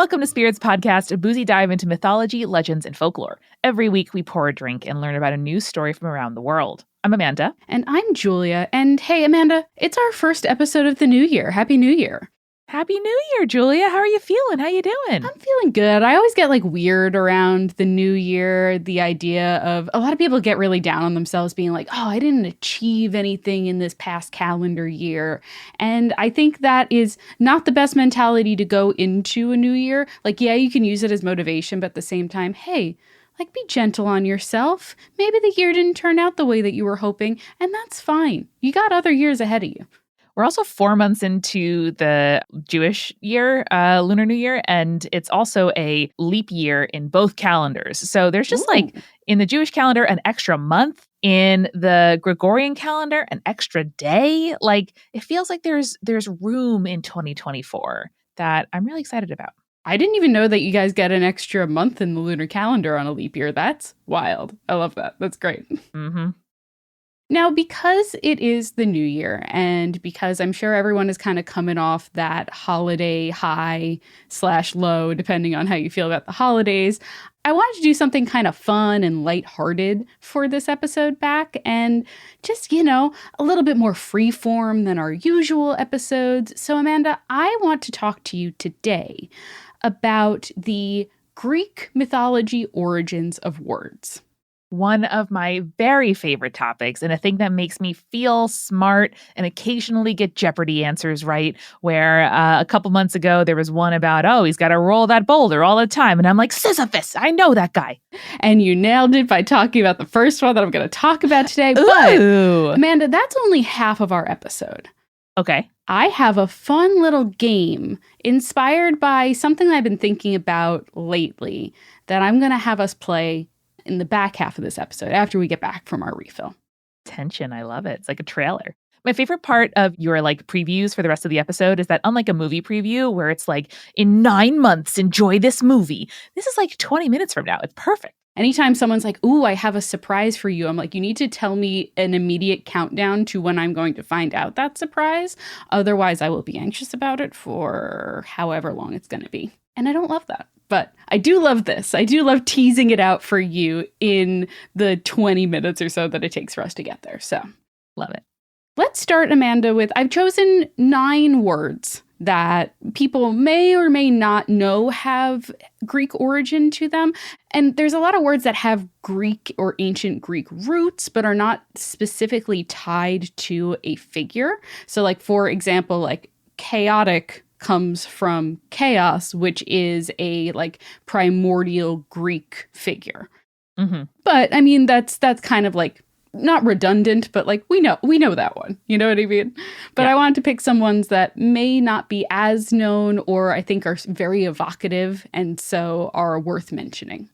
Welcome to Spirits Podcast, a boozy dive into mythology, legends, and folklore. Every week we pour a drink and learn about a new story from around the world. I'm Amanda. And I'm Julia. And hey, Amanda, it's our first episode of the new year. Happy New Year. Happy New Year, Julia. How are you feeling? How you doing? I'm feeling good. I always get weird around the new year. The idea of a lot of people get really down on themselves being like, oh, I didn't achieve anything in this past calendar year. And I think that is not the best mentality to go into a new year. Yeah, you can use it as motivation, but at the same time, hey, be gentle on yourself. Maybe the year didn't turn out the way that you were hoping, and that's fine. You got other years ahead of you. We're also 4 months into the Jewish year, Lunar New Year, and it's also a leap year in both calendars. So there's just in the Jewish calendar, an extra month. In the Gregorian calendar, an extra day. It feels like there's room in 2024 that I'm really excited about. I didn't even know that you guys get an extra month in the lunar calendar on a leap year. That's wild. I love that. That's great. Mm-hmm. Now, because it is the new year, and because I'm sure everyone is kind of coming off that holiday high/low, depending on how you feel about the holidays, I wanted to do something kind of fun and lighthearted for this episode back, and just, a little bit more freeform than our usual episodes. So, Amanda, I want to talk to you today about the Greek mythology origins of words. One of my very favorite topics, and a thing that makes me feel smart and occasionally get Jeopardy answers right, where a couple months ago there was one about, he's got to roll that boulder all the time. And I'm like, Sisyphus, I know that guy. And you nailed it by talking about the first one that I'm going to talk about today. Ooh. But, Amanda, that's only half of our episode. Okay. I have a fun little game inspired by something I've been thinking about lately that I'm going to have us play in the back half of this episode after we get back from our refill. Tension. I love it. It's like a trailer. My favorite part of your previews for the rest of the episode is that unlike a movie preview where it's in 9 months, enjoy this movie. This is 20 minutes from now. It's perfect. Anytime someone's like, ooh, I have a surprise for you, I'm like, you need to tell me an immediate countdown to when I'm going to find out that surprise. Otherwise, I will be anxious about it for however long it's going to be. And I don't love that. But I do love this. I do love teasing it out for you in the 20 minutes or so that it takes for us to get there. So, love it. Let's start, Amanda, with I've chosen 9 words that people may or may not know have Greek origin to them. And there's a lot of words that have Greek or ancient Greek roots, but are not specifically tied to a figure. So, for example, chaotic comes from chaos, which is a primordial Greek figure. Mm-hmm. But I mean, that's kind of not redundant, but we know that one. You know what I mean? But yeah. I wanted to pick some ones that may not be as known or I think are very evocative and so are worth mentioning.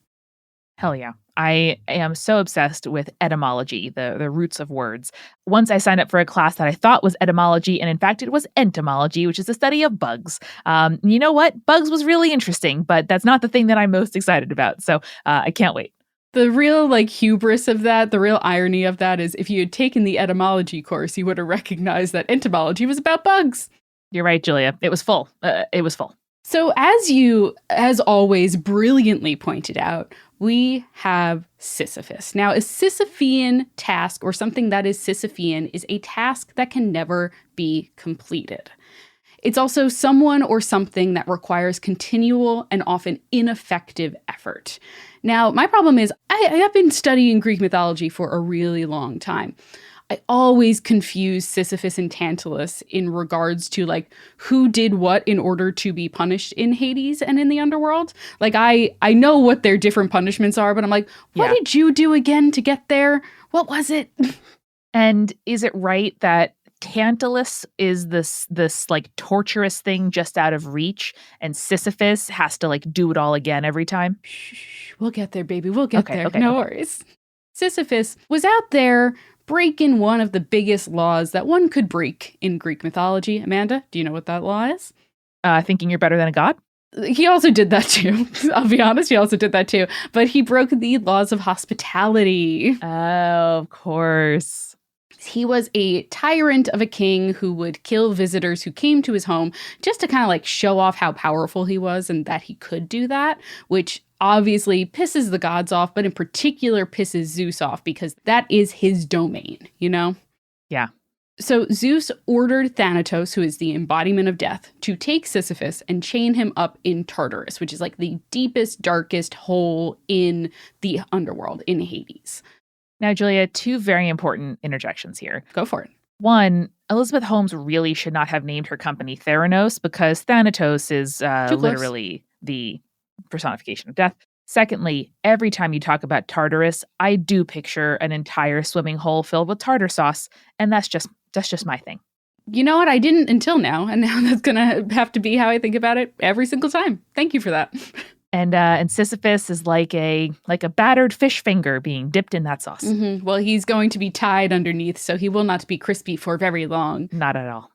Hell yeah. I am so obsessed with etymology, the roots of words. Once I signed up for a class that I thought was etymology, and in fact, it was entomology, which is the study of bugs. You know what? Bugs was really interesting, but that's not the thing that I'm most excited about. So I can't wait. The real hubris of that, the real irony of that is if you had taken the etymology course, you would have recognized that entomology was about bugs. You're right, Julia. It was full. It was full. So as you, as always, brilliantly pointed out, we have Sisyphus. Now, a Sisyphean task, or something that is Sisyphean, is a task that can never be completed. It's also someone or something that requires continual and often ineffective effort. Now, my problem is I have been studying Greek mythology for a really long time. I always confuse Sisyphus and Tantalus in regards to who did what in order to be punished in Hades and in the underworld. I know what their different punishments are, but I'm what did you do again to get there? What was it? And is it right that Tantalus is this torturous thing just out of reach, and Sisyphus has to do it all again every time? Shh, we'll get there, baby. We'll get there. No worries. Sisyphus was out there breaking one of the biggest laws that one could break in Greek mythology. Amanda, do you know what that law is? Thinking you're better than a god? He also did that too. I'll be honest, he also did that too. But he broke the laws of hospitality. Oh, of course. He was a tyrant of a king who would kill visitors who came to his home just to kind of like show off how powerful he was and that he could do that, which obviously pisses the gods off, but in particular pisses Zeus off because that is his domain, you know? Yeah. So Zeus ordered Thanatos, who is the embodiment of death, to take Sisyphus and chain him up in Tartarus, which is like the deepest, darkest hole in the underworld, in Hades. Now, Julia, two very important interjections here. Go for it. One, Elizabeth Holmes really should not have named her company Theranos because Thanatos is literally the personification of death. Secondly, every time you talk about Tartarus, I do picture an entire swimming hole filled with tartar sauce, and that's just my thing. You know what? I didn't until now, and now that's gonna have to be how I think about it every single time. Thank you for that. And Sisyphus is like a battered fish finger being dipped in that sauce. Mm-hmm. Well, he's going to be tied underneath, so he will not be crispy for very long. Not at all.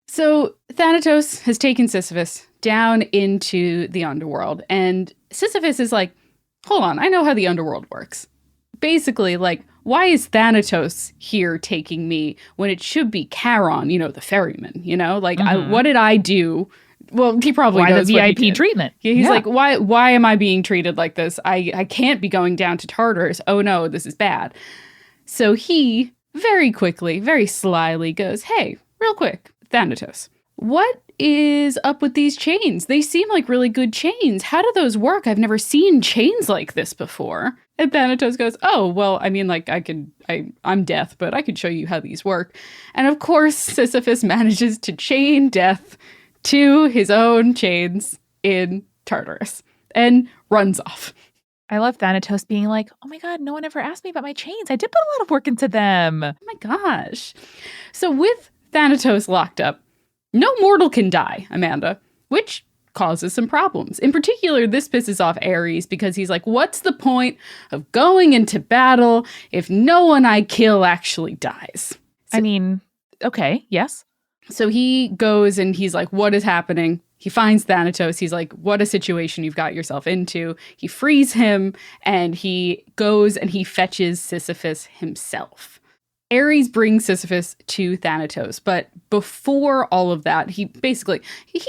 So Thanatos has taken Sisyphus down into the underworld, and Sisyphus is like, hold on, I know how the underworld works. Basically, like, why is Thanatos here taking me when it should be Charon, the ferryman, Like, what did I do? Well, he probably knows the what VIP he did. treatment. He's like, why am I being treated like this? I can't be going down to Tartarus. Oh no, this is bad. So he very quickly, very slyly goes, hey, real quick, Thanatos, what is up with these chains? They seem like really good chains. How do those work? I've never seen chains like this before. And Thanatos goes, oh, well, I mean, like, I'm Death, but I could show you how these work. And of course, Sisyphus manages to chain Death to his own chains in Tartarus and runs off. I love Thanatos being like, oh my God, no one ever asked me about my chains. I did put a lot of work into them. Oh my gosh. So with Thanatos locked up, no mortal can die, Amanda, which causes some problems. In particular, this pisses off Ares because he's like, what's the point of going into battle if no one I kill actually dies? I mean, okay, yes. So he goes and he's like, what is happening? He finds Thanatos. He's like, what a situation you've got yourself into. He frees him and he goes and he fetches Sisyphus himself. Ares brings Sisyphus to Thanatos, but before all of that, he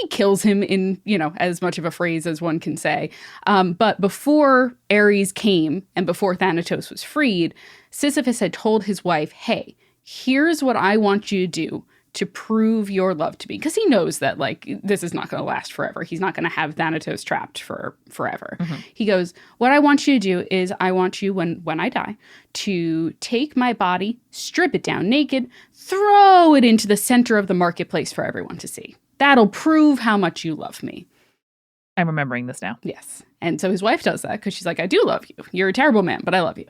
kills him in, as much of a phrase as one can say. But before Ares came and before Thanatos was freed, Sisyphus had told his wife, hey, here's what I want you to do to prove your love to me. Because he knows that, like, this is not going to last forever. He's not going to have Thanatos trapped for forever. Mm-hmm. He goes, what I want you to do is I want you, when I die, to take my body, strip it down naked, throw it into the center of the marketplace for everyone to see. That'll prove how much you love me. I'm remembering this now. Yes. And so his wife does that because she's like, I do love you. You're a terrible man, but I love you.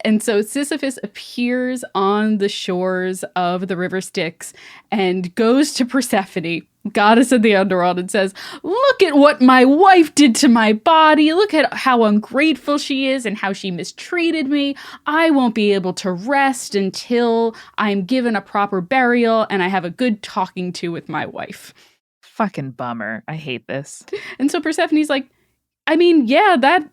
And so Sisyphus appears on the shores of the river Styx and goes to Persephone, goddess of the underworld, and says, look at what my wife did to my body. Look at how ungrateful she is and how she mistreated me. I won't be able to rest until I'm given a proper burial and I have a good talking to with my wife. Fucking bummer. I hate this. And so Persephone's like, I mean, yeah, that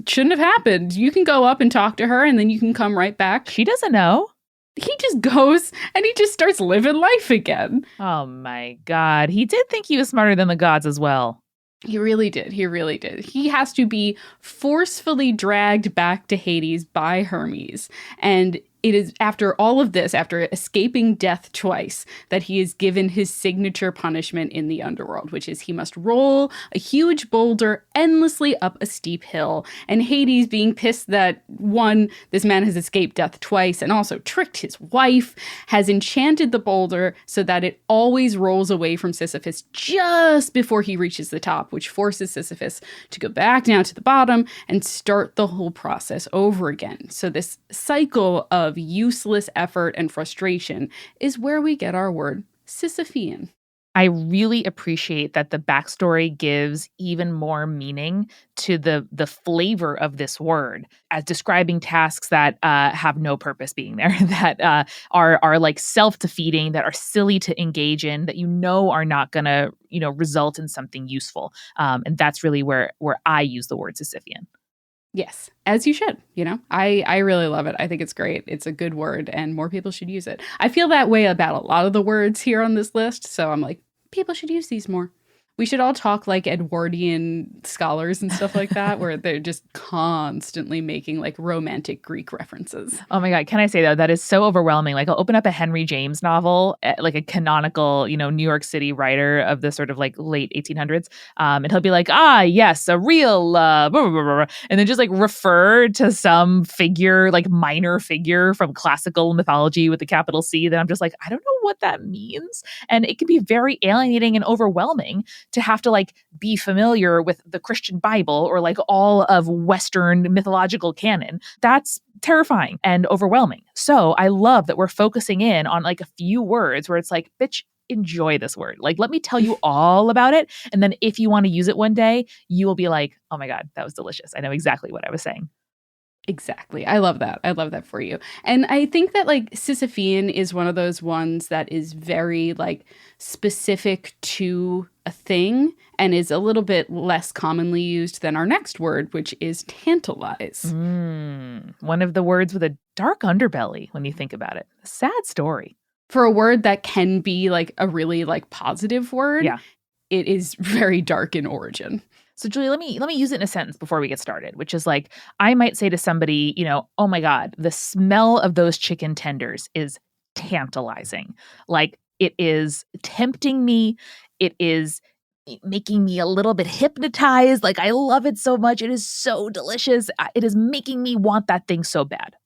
shouldn't have happened. You can go up and talk to her and then you can come right back. She doesn't know. He just goes and he just starts living life again. Oh my God. He did think he was smarter than the gods as well. He really did. He really did. He has to be forcefully dragged back to Hades by Hermes. And it is after all of this, after escaping death twice, that he is given his signature punishment in the underworld, which is he must roll a huge boulder endlessly up a steep hill. And Hades, being pissed that, one, this man has escaped death twice and also tricked his wife, has enchanted the boulder so that it always rolls away from Sisyphus just before he reaches the top, which forces Sisyphus to go back down to the bottom and start the whole process over again. So this cycle of useless effort and frustration is where we get our word Sisyphean. I really appreciate that the backstory gives even more meaning to the flavor of this word as describing tasks that have no purpose being there, that are like self-defeating, that are silly to engage in, that are not going to result in something useful. And that's really where I use the word Sisyphean. Yes, as you should, you know. I really love it. I think it's great. It's a good word and more people should use it. I feel that way about a lot of the words here on this list, so I'm like, people should use these more. We should all talk like Edwardian scholars and stuff like that, where they're just constantly making like romantic Greek references. Oh my God. Can I say though, that is so overwhelming. Like I'll open up a Henry James novel, like a canonical, New York City writer of the sort of like late 1800s. And he'll be like, ah, yes, a real, blah, blah, blah, blah, and then just like refer to some figure, like minor figure from classical mythology with the capital C that I'm just like, I don't know what that means. And it can be very alienating and overwhelming to have to like be familiar with the Christian Bible or like all of Western mythological canon. That's terrifying and overwhelming. So I love that we're focusing in on like a few words where it's like, bitch, enjoy this word. Like, let me tell you all about it. And then if you want to use it one day, you will be like, oh my God, that was delicious. I know exactly what I was saying. Exactly. I love that. I love that for you. And I think that like Sisyphean is one of those ones that is very like specific to a thing and is a little bit less commonly used than our next word, which is tantalize. One of the words with a dark underbelly when you think about it. A sad story. For a word that can be like a really like positive word, yeah, it is very dark in origin. So Julie, let me use it in a sentence before we get started, which is like, I might say to somebody, oh my God, the smell of those chicken tenders is tantalizing. Like it is tempting me. It is making me a little bit hypnotized. Like I love it so much. It is so delicious. It is making me want that thing so bad.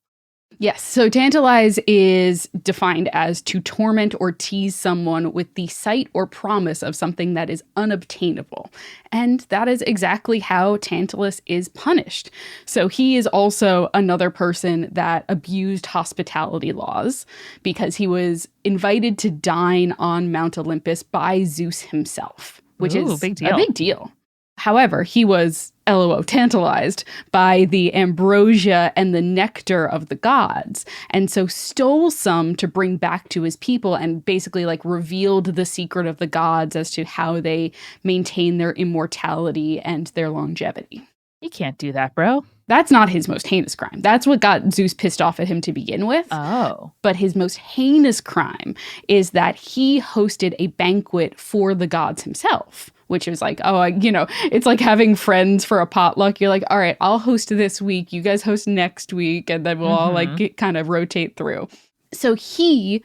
Yes. So tantalize is defined as to torment or tease someone with the sight or promise of something that is unobtainable. And that is exactly how Tantalus is punished. So he is also another person that abused hospitality laws because he was invited to dine on Mount Olympus by Zeus himself, which is big deal. a big deal. However, he was LOL tantalized by the ambrosia and the nectar of the gods, and so stole some to bring back to his people and basically like revealed the secret of the gods as to how they maintain their immortality and their longevity. You can't do that, bro. That's not his most heinous crime. That's what got Zeus pissed off at him to begin with. Oh. But his most heinous crime is that he hosted a banquet for the gods himself, which is like, it's like having friends for a potluck. You're like, all right, I'll host this week. You guys host next week. And then we'll all like kind of rotate through. So he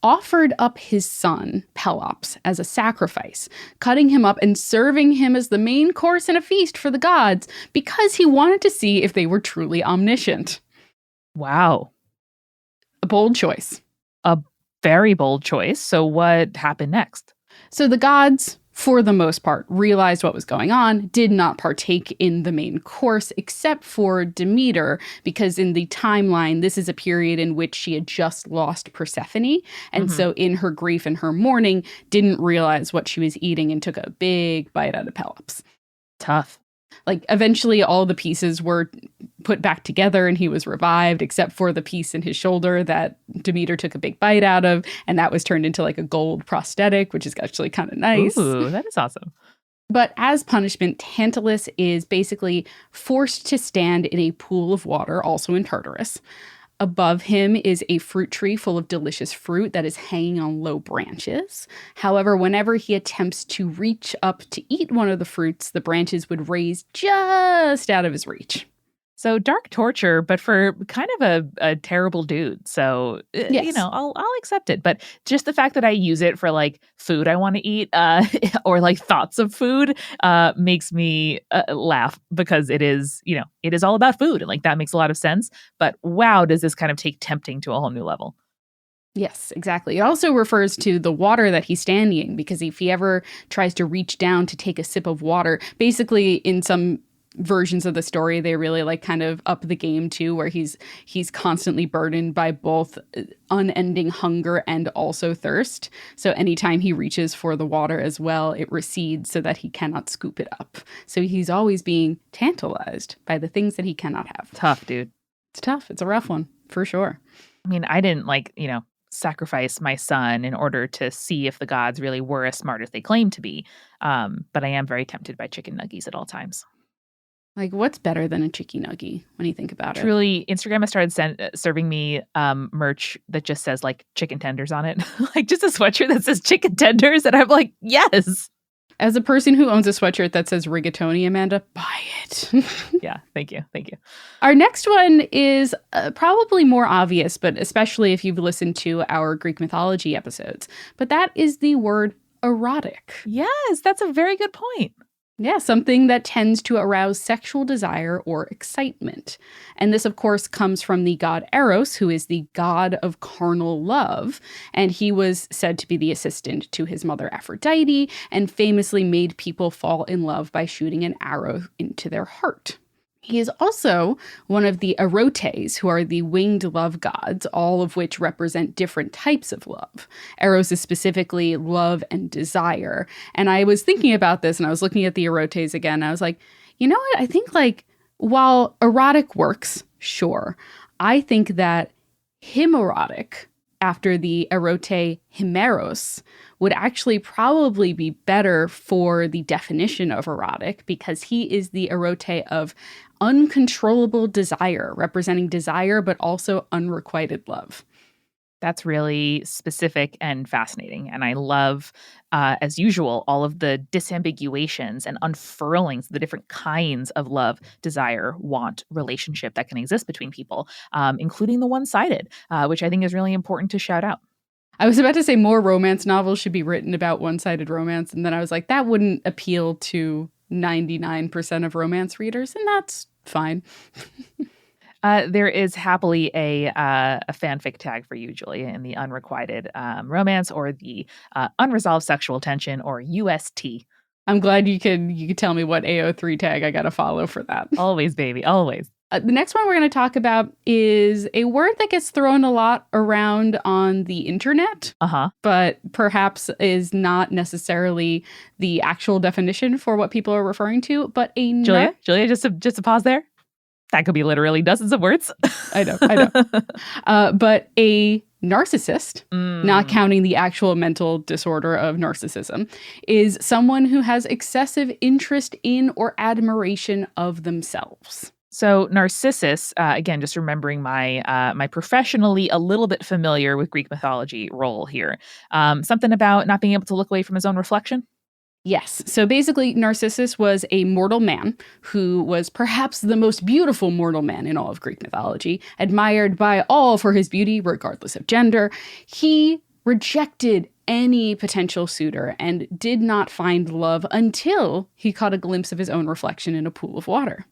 offered up his son, Pelops, as a sacrifice, cutting him up and serving him as the main course in a feast for the gods because he wanted to see if they were truly omniscient. Wow. A bold choice. A very bold choice. So what happened next? So the gods, for the most part, realized what was going on, did not partake in the main course, except for Demeter, because in the timeline, this is a period in which she had just lost Persephone, and so in her grief and her mourning, didn't realize what she was eating and took a big bite out of Pelops. Tough. Like, eventually all the pieces were put back together and he was revived, except for the piece in his shoulder that Demeter took a big bite out of, and that was turned into like a gold prosthetic, which is actually kind of nice. Ooh, that is awesome. But as punishment, Tantalus is basically forced to stand in a pool of water, also in Tartarus. Above him is a fruit tree full of delicious fruit that is hanging on low branches. However, whenever he attempts to reach up to eat one of the fruits, the branches would raise just out of his reach. So dark torture, but for kind of a terrible dude. So, yes. I'll accept it. But just the fact that I use it for like food I want to eat or like thoughts of food makes me laugh because it is all about food. And like that makes a lot of sense. But wow, does this kind of take tempting to a whole new level? Yes, exactly. It also refers to the water that he's standing in, because if he ever tries to reach down to take a sip of water, basically in some versions of the story, they really like kind of up the game too, where he's constantly burdened by both unending hunger and also thirst. So anytime he reaches for the water as well, it recedes so that he cannot scoop it up. So he's always being tantalized by the things that he cannot have. Tough, dude. It's tough. It's a rough one, for sure. I mean, I didn't sacrifice my son in order to see if the gods really were as smart as they claim to be. But I am very tempted by chicken nuggies at all times. Like, what's better than a chicky nugget when you think about it? Truly, Instagram has started serving me merch that just says like chicken tenders on it. Like just a sweatshirt that says chicken tenders. And I'm like, yes. As a person who owns a sweatshirt that says rigatoni, Amanda, buy it. Yeah, thank you. Thank you. Our next one is probably more obvious, but especially if you've listened to our Greek mythology episodes. But that is the word erotic. Yes, that's a very good point. Yeah, something that tends to arouse sexual desire or excitement. And this, of course, comes from the god Eros, who is the god of carnal love. And he was said to be the assistant to his mother Aphrodite and famously made people fall in love by shooting an arrow into their heart. He is also one of the erotes, who are the winged love gods, all of which represent different types of love. Eros is specifically love and desire. And I was thinking about this, and I was looking at the erotes again, and I was like, you know what? I think, like, while erotic works, sure, I think that hymnerotic, after the erote himeros, would actually probably be better for the definition of erotic, because he is the erote of uncontrollable desire, representing desire, but also unrequited love. That's really specific and fascinating. And I love, as usual, all of the disambiguations and unfurlings, the different kinds of love, desire, want, relationship that can exist between people, including the one-sided, which I think is really important to shout out. I was about to say more romance novels should be written about one-sided romance. And then I was like, that wouldn't appeal to 99% of romance readers. And that's fine. There is happily a fanfic tag for you, Julia, in the unrequited romance or the unresolved sexual tension, or UST. I'm glad you could tell me what AO3 tag I got to follow for that. Always, baby, always. The next one we're going to talk about is a word that gets thrown a lot around on the internet, but perhaps is not necessarily the actual definition for what people are referring to. But Julia, just to pause there. That could be literally dozens of words. I know. But a narcissist, not counting the actual mental disorder of narcissism, is someone who has excessive interest in or admiration of themselves. So Narcissus, again, just remembering my my professionally a little bit familiar with Greek mythology role here. Something about not being able to look away from his own reflection? Yes. So basically, Narcissus was a mortal man who was perhaps the most beautiful mortal man in all of Greek mythology, admired by all for his beauty, regardless of gender. He rejected any potential suitor and did not find love until he caught a glimpse of his own reflection in a pool of water.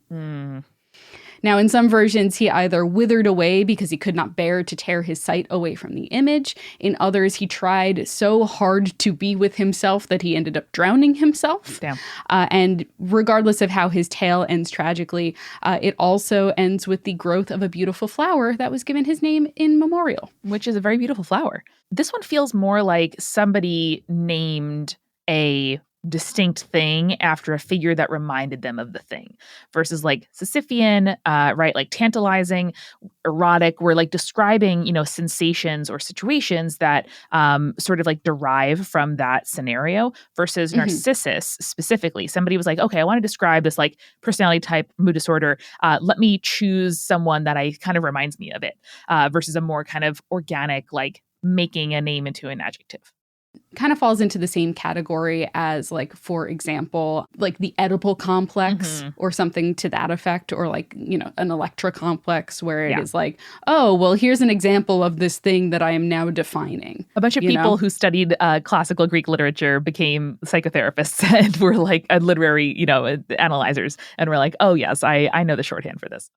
Now, in some versions, he either withered away because he could not bear to tear his sight away from the image. In others, he tried so hard to be with himself that he ended up drowning himself. Damn. And regardless of how his tale ends tragically, it also ends with the growth of a beautiful flower that was given his name in memorial. Which is a very beautiful flower. This one feels more like somebody named a distinct thing after a figure that reminded them of the thing, versus like Sisyphean, right? Like tantalizing, erotic. We're like describing, sensations or situations that sort of like derive from that scenario, versus Narcissus specifically. Somebody was like, okay, I want to describe this like personality type, mood disorder. Let me choose someone that kind of reminds me of it, versus a more kind of organic, like making a name into an adjective. Kind of falls into the same category as, like, for example, like the Oedipal complex or something to that effect, or like, an Electra complex where it is like, oh, well, here's an example of this thing that I am now defining. A bunch of people who studied classical Greek literature became psychotherapists and were like literary, analyzers, and were like, oh, yes, I know the shorthand for this.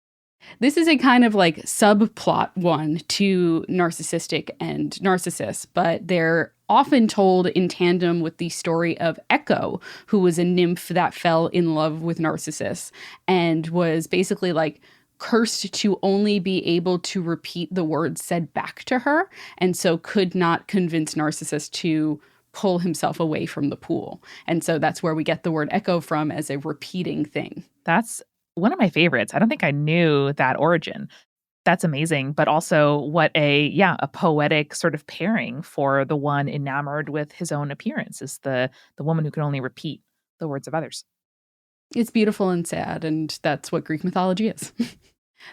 This is a kind of like subplot one to Narcissistic and Narcissus, but they're often told in tandem with the story of Echo, who was a nymph that fell in love with Narcissus and was basically like cursed to only be able to repeat the words said back to her, and so could not convince Narcissus to pull himself away from the pool. And so that's where we get the word echo from, as a repeating thing. That's one of my favorites. I don't think I knew that origin. That's amazing. But also what a poetic sort of pairing for the one enamored with his own appearance is the woman who can only repeat the words of others. It's beautiful and sad, and that's what Greek mythology is.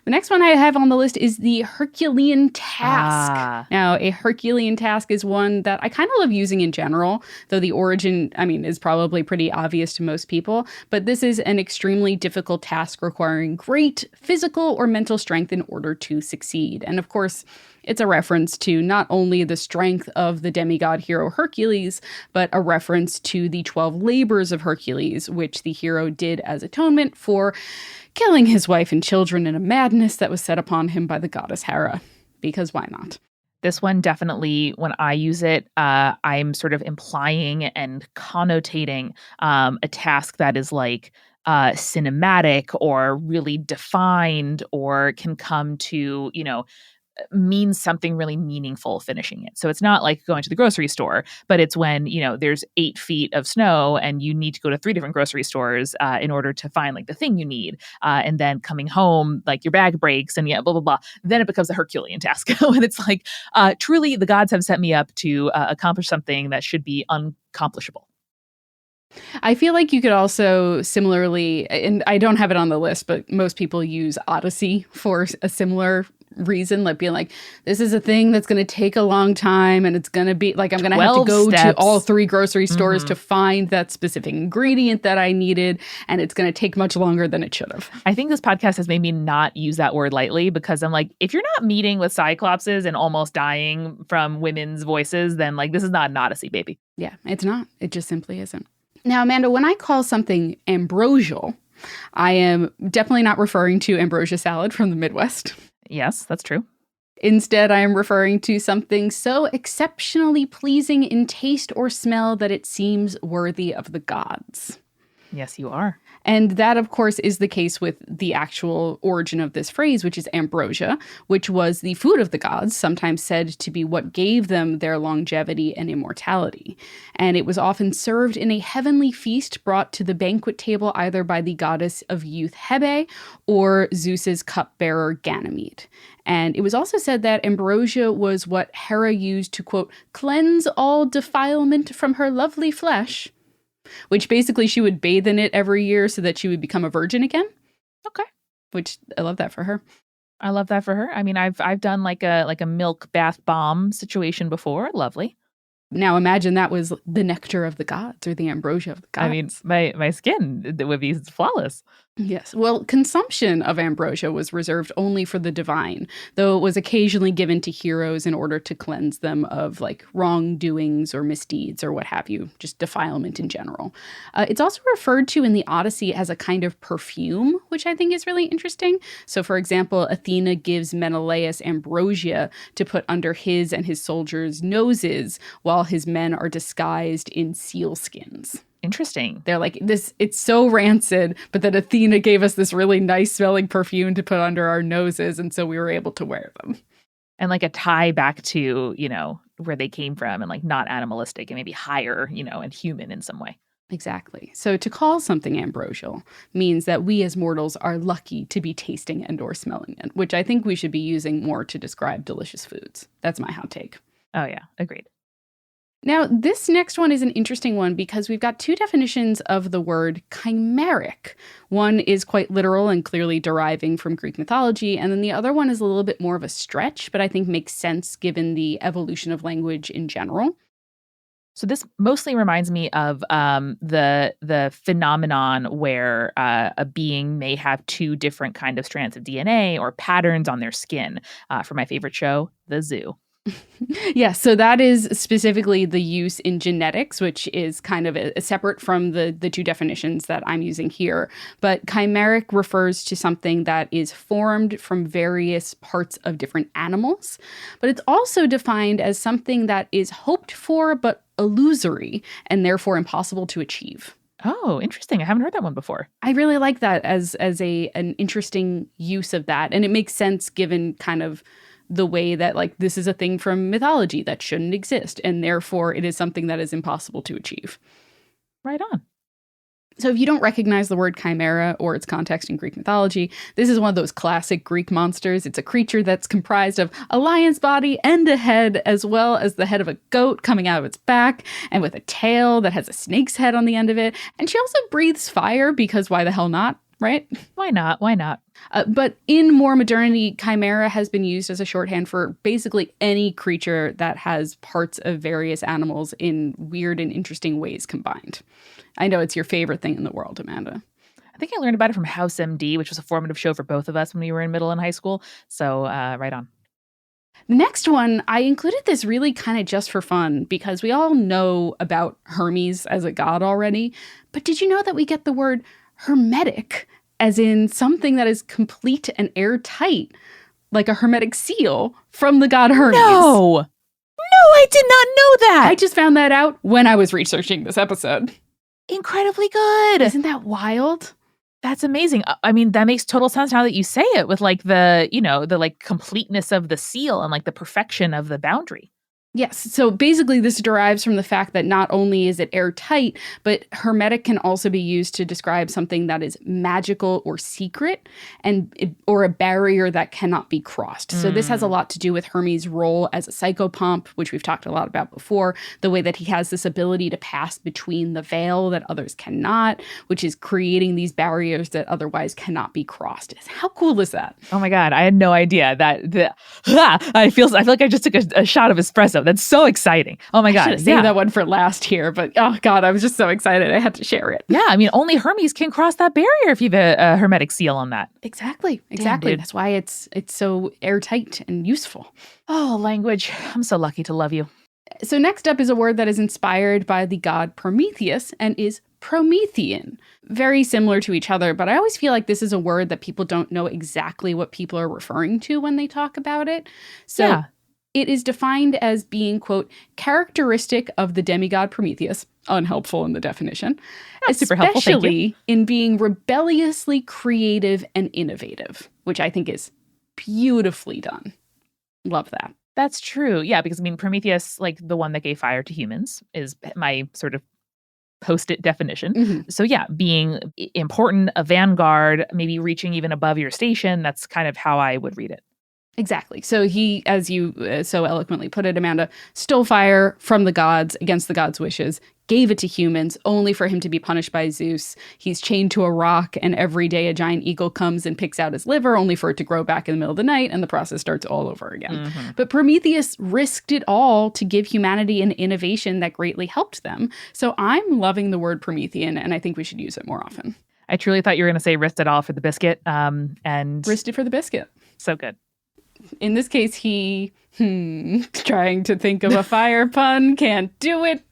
The next one I have on the list is the Herculean task. Now, a Herculean task is one that I kind of love using in general, though the origin, is probably pretty obvious to most people. But this is an extremely difficult task requiring great physical or mental strength in order to succeed. And of course, it's a reference to not only the strength of the demigod hero Hercules, but a reference to the 12 labors of Hercules, which the hero did as atonement for killing his wife and children in a madness that was set upon him by the goddess Hera. Because why not? This one definitely, when I use it, I'm sort of implying and connotating a task that is like cinematic or really defined or can come to, means something really meaningful finishing it. So it's not like going to the grocery store, but it's when, there's 8 feet of snow and you need to go to 3 different grocery stores in order to find like the thing you need. And then coming home, like your bag breaks and blah, blah, blah. Then it becomes a Herculean task when it's like, truly the gods have set me up to accomplish something that should be unaccomplishable. I feel like you could also similarly, and I don't have it on the list, but most people use Odyssey for a similar reason, like being like, this is a thing that's going to take a long time and it's going to be like, I'm going to have to go to all 3 grocery stores to find that specific ingredient that I needed. And it's going to take much longer than it should have. I think this podcast has made me not use that word lightly because I'm like, if you're not meeting with cyclopses and almost dying from women's voices, then like, this is not an Odyssey, baby. Yeah, it's not. It just simply isn't. Now, Amanda, when I call something ambrosial, I am definitely not referring to ambrosia salad from the Midwest. Yes, that's true. Instead, I am referring to something so exceptionally pleasing in taste or smell that it seems worthy of the gods. Yes, you are. And that, of course, is the case with the actual origin of this phrase, which is ambrosia, which was the food of the gods, sometimes said to be what gave them their longevity and immortality. And it was often served in a heavenly feast brought to the banquet table either by the goddess of youth Hebe or Zeus's cupbearer Ganymede. And it was also said that ambrosia was what Hera used to, quote, cleanse all defilement from her lovely flesh, which basically she would bathe in it every year so that she would become a virgin again. Okay. Which I love that for her. I love that for her. I mean, I've done like a milk bath bomb situation before. Lovely. Now imagine that was the nectar of the gods or the ambrosia of the gods. I mean, my skin would be flawless. Yes. Well, consumption of ambrosia was reserved only for the divine, though it was occasionally given to heroes in order to cleanse them of like wrongdoings or misdeeds or what have you, just defilement in general. It's also referred to in the Odyssey as a kind of perfume, which I think is really interesting. So, for example, Athena gives Menelaus ambrosia to put under his and his soldiers' noses while his men are disguised in seal skins. Interesting. They're like, it's so rancid, but then Athena gave us this really nice smelling perfume to put under our noses, and so we were able to wear them. And like a tie back to, where they came from and like not animalistic and maybe higher, and human in some way. Exactly. So to call something ambrosial means that we as mortals are lucky to be tasting and or smelling it, which I think we should be using more to describe delicious foods. That's my hot take. Oh yeah, agreed. Now, this next one is an interesting one because we've got 2 definitions of the word chimeric. One is quite literal and clearly deriving from Greek mythology, and then the other one is a little bit more of a stretch, but I think makes sense given the evolution of language in general. So this mostly reminds me of the phenomenon where a being may have 2 different kind of strands of DNA or patterns on their skin. For my favorite show, The Zoo. Yeah, so that is specifically the use in genetics, which is kind of separate from the 2 definitions that I'm using here. But chimeric refers to something that is formed from various parts of different animals. But it's also defined as something that is hoped for but illusory and therefore impossible to achieve. Oh, interesting. I haven't heard that one before. I really like that as an interesting use of that. And it makes sense given kind of the way that like this is a thing from mythology that shouldn't exist, and therefore it is something that is impossible to achieve. Right on. So if you don't recognize the word chimera or its context in Greek mythology, this is one of those classic Greek monsters. It's a creature that's comprised of a lion's body and a head, as well as the head of a goat coming out of its back, and with a tail that has a snake's head on the end of it. And she also breathes fire, because why the hell not, right? Why not? Why not? But in more modernity, chimera has been used as a shorthand for basically any creature that has parts of various animals in weird and interesting ways combined. I know it's your favorite thing in the world, Amanda. I think I learned about it from House MD, which was a formative show for both of us when we were in middle and high school. So right on. The next one, I included this really kind of just for fun because we all know about Hermes as a god already. But did you know that we get the word hermetic as in something that is complete and airtight, like a hermetic seal from the god Hermes? No, I did not know that. I just found that out when I was researching this episode. Incredibly good. Isn't that wild? That's amazing. I mean, that makes total sense now that you say it, with like the like completeness of the seal and like the perfection of the boundary. Yes. So basically this derives from the fact that not only is it airtight, but hermetic can also be used to describe something that is magical or secret or a barrier that cannot be crossed. So this has a lot to do with Hermes' role as a psychopomp, which we've talked a lot about before, the way that he has this ability to pass between the veil that others cannot, which is creating these barriers that otherwise cannot be crossed. How cool is that? Oh my God. I had no idea I feel like I just took a shot of espresso. That's so exciting. Oh my God. I should have saved that one for last here, but oh God, I was just so excited. I had to share it. Yeah. I mean, only Hermes can cross that barrier if you have a hermetic seal on that. Exactly. Damn, That's why it's so airtight and useful. Oh, language. I'm so lucky to love you. So next up is a word that is inspired by the god Prometheus and is Promethean. Very similar to each other, but I always feel like this is a word that people don't know exactly what people are referring to when they talk about it. So yeah. It is defined as being, quote, characteristic of the demigod Prometheus, unhelpful in the definition, that's super helpful, thank you. Especially in being rebelliously creative and innovative, which I think is beautifully done. Love that. That's true. Yeah, because I mean, Prometheus, like the one that gave fire to humans, is my sort of post-it definition. Mm-hmm. So yeah, being important, a vanguard, maybe reaching even above your station, that's kind of how I would read it. Exactly. So he, as you so eloquently put it, Amanda, stole fire from the gods against the gods' wishes, gave it to humans, only for him to be punished by Zeus. He's chained to a rock, and every day a giant eagle comes and picks out his liver, only for it to grow back in the middle of the night, and the process starts all over again. Mm-hmm. But Prometheus risked it all to give humanity an innovation that greatly helped them. So I'm loving the word Promethean, and I think we should use it more often. I truly thought you were going to say risked it all for the biscuit. And risked it for the biscuit. So good. In this case, he trying to think of a fire pun, can't do it.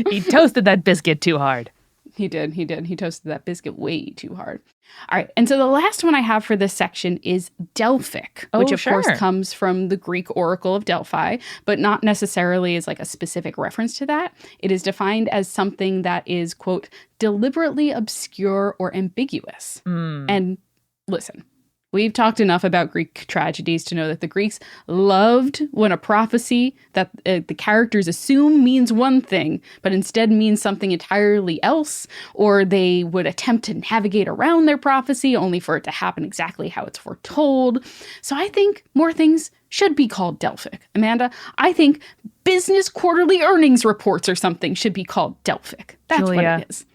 He toasted that biscuit too hard. He did. He toasted that biscuit way too hard. All right. And so the last one I have for this section is Delphic, which of course comes from the Greek oracle of Delphi, but not necessarily as like a specific reference to that. It is defined as something that is, quote, deliberately obscure or ambiguous. And listen, we've talked enough about Greek tragedies to know that the Greeks loved when a prophecy that the characters assume means one thing, but instead means something entirely else, or they would attempt to navigate around their prophecy only for it to happen exactly how it's foretold. So I think more things should be called Delphic. Amanda, I think business quarterly earnings reports or something should be called Delphic. That's Julia, what it is.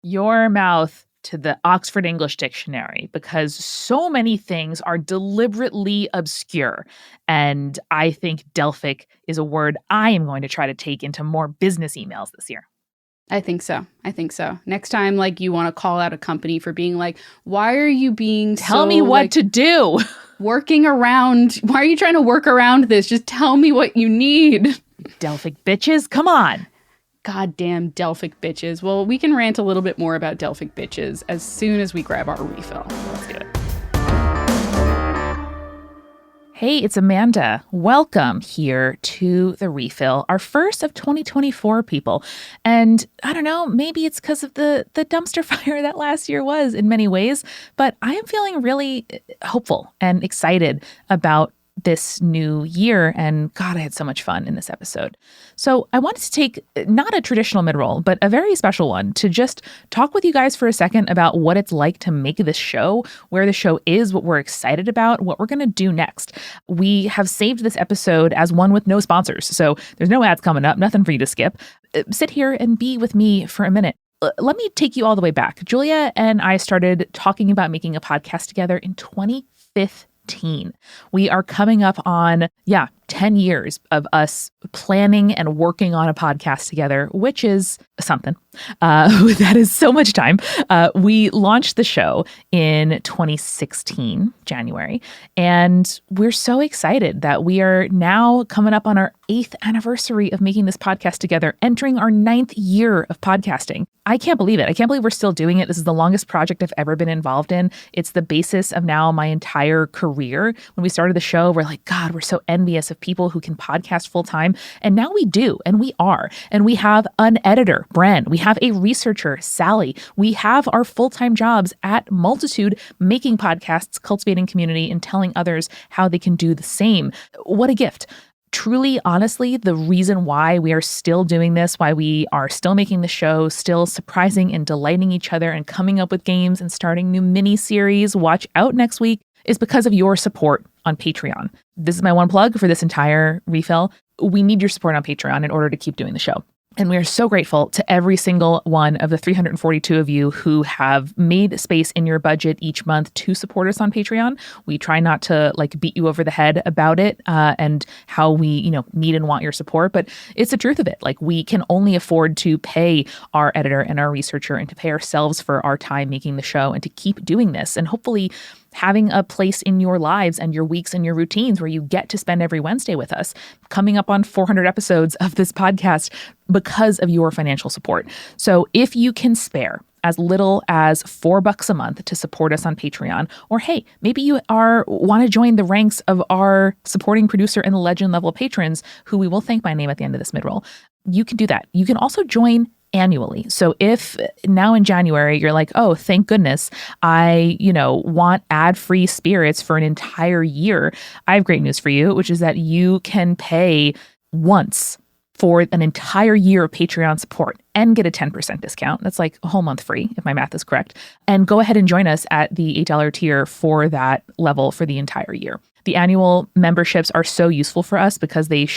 Your mouth to the Oxford English Dictionary, because so many things are deliberately obscure. And I think Delphic is a word I am going to try to take into more business emails this year. I think so. Next time, like, you want to call out a company for being like, why are you being Tell me what to do. Working around. Why are you trying to work around this? Just tell me what you need. Delphic bitches, come on. Goddamn Delphic bitches. Well, we can rant a little bit more about Delphic bitches as soon as we grab our refill. Let's do it. Hey, it's Amanda. Welcome here to the refill, our first of 2024, people. And I don't know, maybe it's because of the dumpster fire that last year was in many ways, but I am feeling really hopeful and excited about this new year. And God, I had so much fun in this episode. So I wanted to take not a traditional mid-roll, but a very special one to just talk with you guys for a second about what it's like to make this show, where the show is, what we're excited about, what we're going to do next. We have saved this episode as one with no sponsors. So there's no ads coming up, nothing for you to skip. Sit here and be with me for a minute. Let me take you all the way back. Julia and I started talking about making a podcast together in 2015. We are coming up on, 10 years of us planning and working on a podcast together, which is something. That is so much time. We launched the show in 2016, January, and we're so excited that we are now coming up on our 8th anniversary of making this podcast together, entering our 9th year of podcasting. I can't believe it. I can't believe we're still doing it. This is the longest project I've ever been involved in. It's the basis of now my entire career. When we started the show, we're like, God, we're so envious of people who can podcast full time. And now we do, and we are. And we have an editor, Bren. We have a researcher, Sally. We have our full-time jobs at Multitude, making podcasts, cultivating community, and telling others how they can do the same. What a gift. Truly, honestly, the reason why we are still doing this, why we are still making the show, still surprising and delighting each other and coming up with games and starting new mini-series, watch out next week, is because of your support on Patreon. This is my one plug for this entire refill. We need your support on Patreon in order to keep doing the show. And we are so grateful to every single one of the 342 of you who have made space in your budget each month to support us on Patreon. We try not to beat you over the head about it and how we, need and want your support, but it's the truth of it. We can only afford to pay our editor and our researcher and to pay ourselves for our time making the show and to keep doing this. And hopefully having a place in your lives and your weeks and your routines where you get to spend every Wednesday with us, coming up on 400 episodes of this podcast because of your financial support. So if you can spare as little as $4 a month to support us on Patreon, or hey, maybe you want to join the ranks of our supporting producer and legend level patrons, who we will thank by name at the end of this mid-roll, you can do that. You can also join annually. So if now in January, you're like, oh, thank goodness, I, want ad-free spirits for an entire year, I have great news for you, which is that you can pay once for an entire year of Patreon support and get a 10% discount. That's like a whole month free, if my math is correct. And go ahead and join us at the $8 tier for that level for the entire year. The annual memberships are so useful for us because they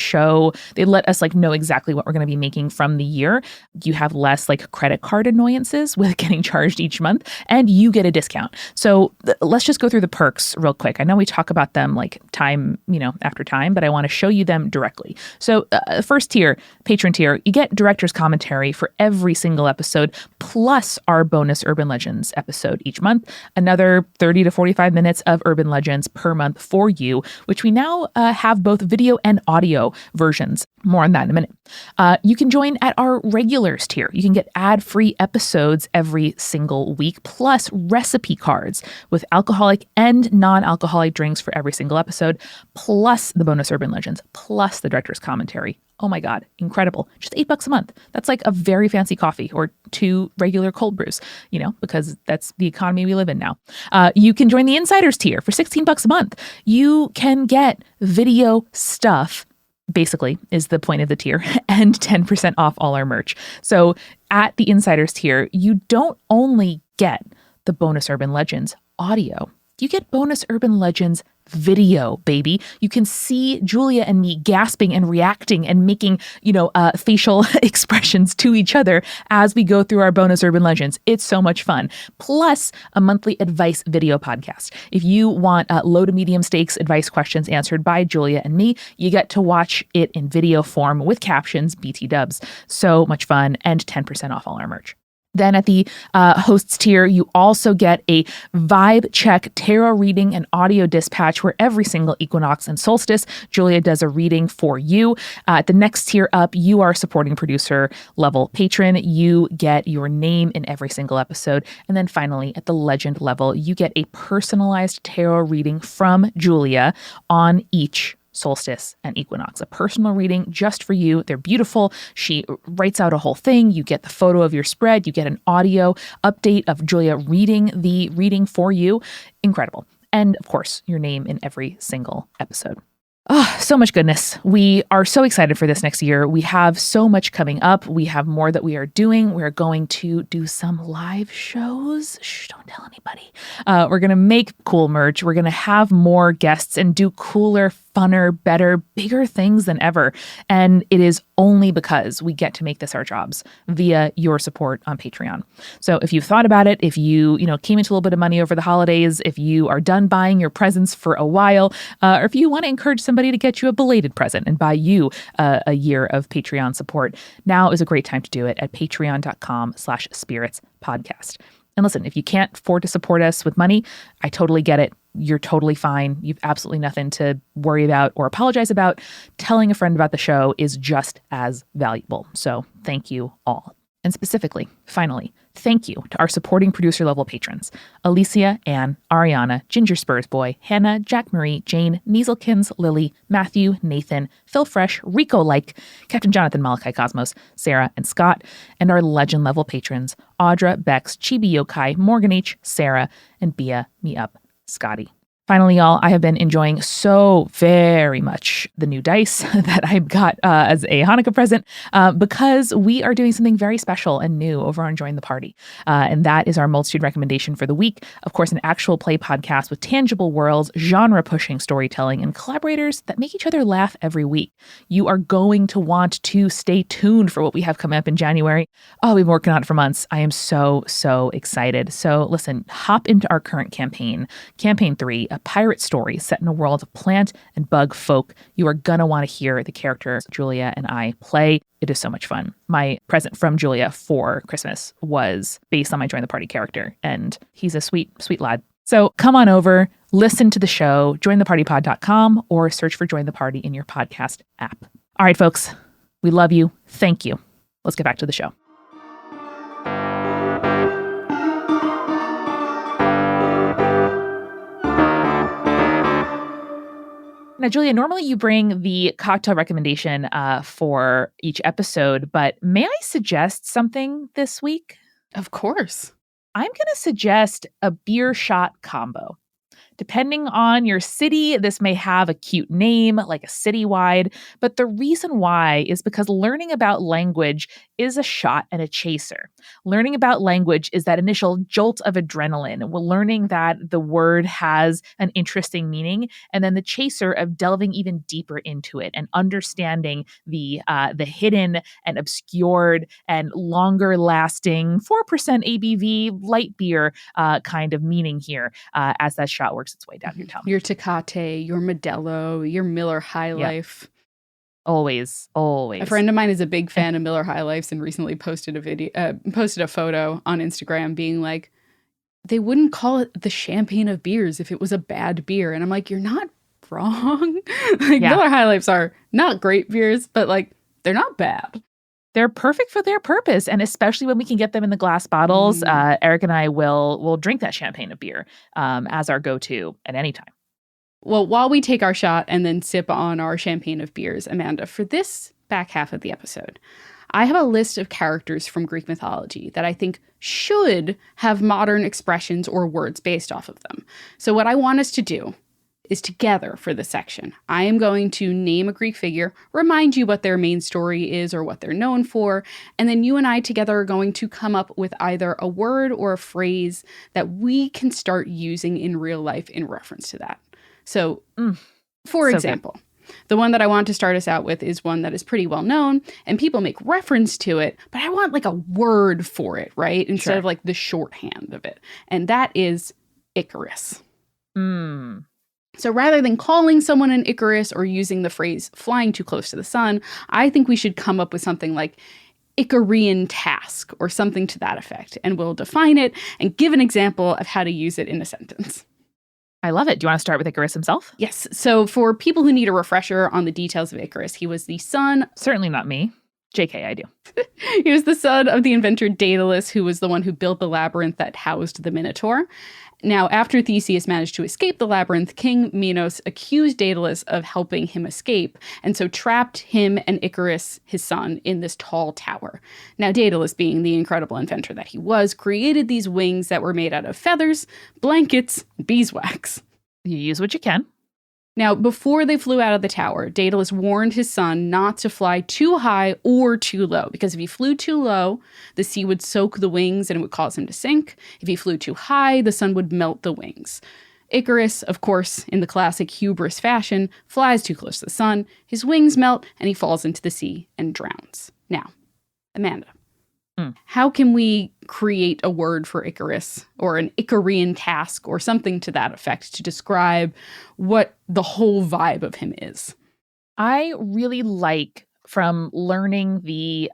let us know exactly what we're going to be making from the year. You have less credit card annoyances with getting charged each month, and you get a discount. So let's just go through the perks real quick. I know we talk about them time, after time, but I want to show you them directly. So first tier, patron tier, you get director's commentary for every single episode, plus our bonus Urban Legends episode each month, another 30 to 45 minutes of Urban Legends per month for you, which we now have both video and audio versions. More on that in a minute. You can join at our regulars tier. You can get ad-free episodes every single week, plus recipe cards with alcoholic and non-alcoholic drinks for every single episode, plus the bonus Urban Legends, plus the director's commentary. Oh my God, incredible. Just $8 a month. That's like a very fancy coffee or 2 regular cold brews, because that's the economy we live in now. You can join the insiders tier for $16 a month. You can get video stuff, basically, is the point of the tier, and 10% off all our merch. So at the insiders tier, you don't only get the bonus Urban Legends audio, you get bonus Urban Legends video, baby. You can see Julia and me gasping and reacting and making, facial expressions to each other as we go through our bonus Urban Legends. It's so much fun. Plus a monthly advice video podcast. If you want low to medium stakes advice questions answered by Julia and me, you get to watch it in video form with captions, BT dubs. So much fun, and 10% off all our merch. Then at the hosts tier, you also get a vibe check tarot reading and audio dispatch where every single equinox and solstice, Julia does a reading for you. At the next tier up, you are a supporting producer level patron. You get your name in every single episode. And then finally, at the legend level, you get a personalized tarot reading from Julia on each solstice and equinox, a personal reading just for you. They're beautiful. She writes out a whole thing. You get the photo of your spread. You get an audio update of Julia reading the reading for you. Incredible. And of course, your name in every single episode. Oh, so much goodness. We are so excited for this next year. We have so much coming up. We have more that we are doing. We're going to do some live shows. Shh, don't tell anybody. We're going to make cool merch. We're going to have more guests and do cooler, funner, better, bigger things than ever. And it is only because we get to make this our jobs via your support on Patreon. So if you've thought about it, if you came into a little bit of money over the holidays, if you are done buying your presents for a while, or if you want to encourage somebody to get you a belated present and buy you a year of Patreon support, now is a great time to do it at patreon.com/spiritspodcast. And listen, if you can't afford to support us with money, I totally get it. You're totally fine. You've absolutely nothing to worry about or apologize about. Telling a friend about the show is just as valuable. So thank you all. And specifically, finally, thank you to our supporting producer level patrons: Alicia, Anne, Ariana, Ginger Spurs Boy, Hannah, Jack Marie, Jane, Nieselkins, Lily, Matthew, Nathan, Phil Fresh, Rico Like, Captain Jonathan Malachi Cosmos, Sarah, and Scott, and our legend level patrons: Audra, Bex, Chibi Yokai, Morgan H., Sarah, and Bia Me Up Scotty. Finally, y'all, I have been enjoying so very much the new dice that I got as a Hanukkah present because we are doing something very special and new over on Join the Party. And that is our Multitude recommendation for the week. Of course, an actual play podcast with tangible worlds, genre-pushing storytelling, and collaborators that make each other laugh every week. You are going to want to stay tuned for what we have coming up in January. Oh, we've been working on it for months. I am so excited. So listen, hop into our current campaign, Campaign 3, a pirate story set in a world of plant and bug folk. You are gonna want to hear the characters Julia and I play. It is so much fun. My present from Julia for Christmas was based on my Join the Party character, and he's a sweet lad. So come on over, listen to the show, jointhepartypod.com, or search for Join the Party in your podcast app. All right, folks, we love you. Thank you. Let's get back to the show. Now, Julia, normally you bring the cocktail recommendation for each episode, but may I suggest something this week? Of course. I'm going to suggest a beer shot combo. Depending on your city, this may have a cute name, like a citywide, but the reason why is because learning about language is a shot and a chaser. Learning about language is that initial jolt of adrenaline. We're learning that the word has an interesting meaning, and then the chaser of delving even deeper into it and understanding the hidden and obscured and longer-lasting 4% ABV light beer kind of meaning here as that shot works its way down your tongue. Your Tecate, your Modelo, your Miller High Life. Always. A friend of mine is a big fan of Miller High Lifes and recently posted a photo on Instagram being like, they wouldn't call it the champagne of beers if it was a bad beer. And I'm like, you're not wrong. Miller High Lifes are not great beers, but like, they're not bad. They're perfect for their purpose, and especially when we can get them in the glass bottles, Eric and I will drink that champagne of beer as our go-to at any time. Well, while we take our shot and then sip on our champagne of beers, Amanda, for this back half of the episode, I have a list of characters from Greek mythology that I think should have modern expressions or words based off of them. So what I want us to do is together for this section. I am going to name a Greek figure, remind you what their main story is or what they're known for, and then you and I together are going to come up with either a word or a phrase that we can start using in real life in reference to that. So, for example, the one that I want to start us out with is one that is pretty well known and people make reference to it, but I want like a word for it, right? Instead of like the shorthand of it. And that is Icarus. So rather than calling someone an Icarus or using the phrase flying too close to the sun, I think we should come up with something like Icarian task or something to that effect. And we'll define it and give an example of how to use it in a sentence. I love it. Do you want to start with Icarus himself? Yes. So for people who need a refresher on the details of Icarus, he was the son... Certainly not me. JK, I do. He was the son of the inventor Daedalus, who was the one who built the labyrinth that housed the Minotaur. Now, after Theseus managed to escape the labyrinth, King Minos accused Daedalus of helping him escape, and so trapped him and Icarus, his son, in this tall tower. Now, Daedalus, being the incredible inventor that he was, created these wings that were made out of feathers, blankets, and beeswax. You use what you can. Now, before they flew out of the tower, Daedalus warned his son not to fly too high or too low, because if he flew too low, the sea would soak the wings and it would cause him to sink. If he flew too high, the sun would melt the wings. Icarus, of course, in the classic hubris fashion, flies too close to the sun, his wings melt, and he falls into the sea and drowns. Now, Amanda, how can we create a word for Icarus or an Icarian task or something to that effect to describe what the whole vibe of him is? I really like, from learning the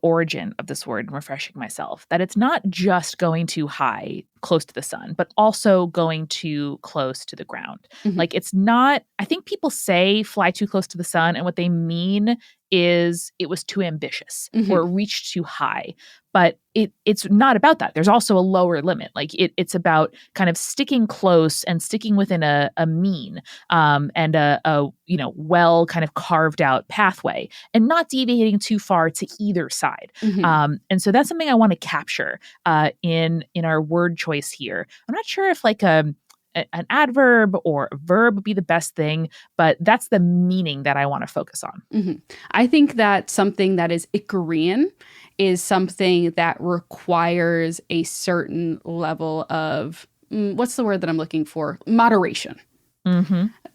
origin of this word and refreshing myself, that it's not just going too high, close to the sun, but also going too close to the ground. Like, it's not, I think people say fly too close to the sun, and what they mean is it was too ambitious or it reached too high. But it's not about that. There's also a lower limit. Like, it's about kind of sticking close and sticking within a mean and a well kind of carved out pathway, and not deviating too far to either side. And so that's something I want to capture in our word choice here. I'm not sure if like an adverb or a verb would be the best thing, but that's the meaning that I want to focus on. I think that something that is Icarian is something that requires a certain level of, what's the word that I'm looking for? Moderation.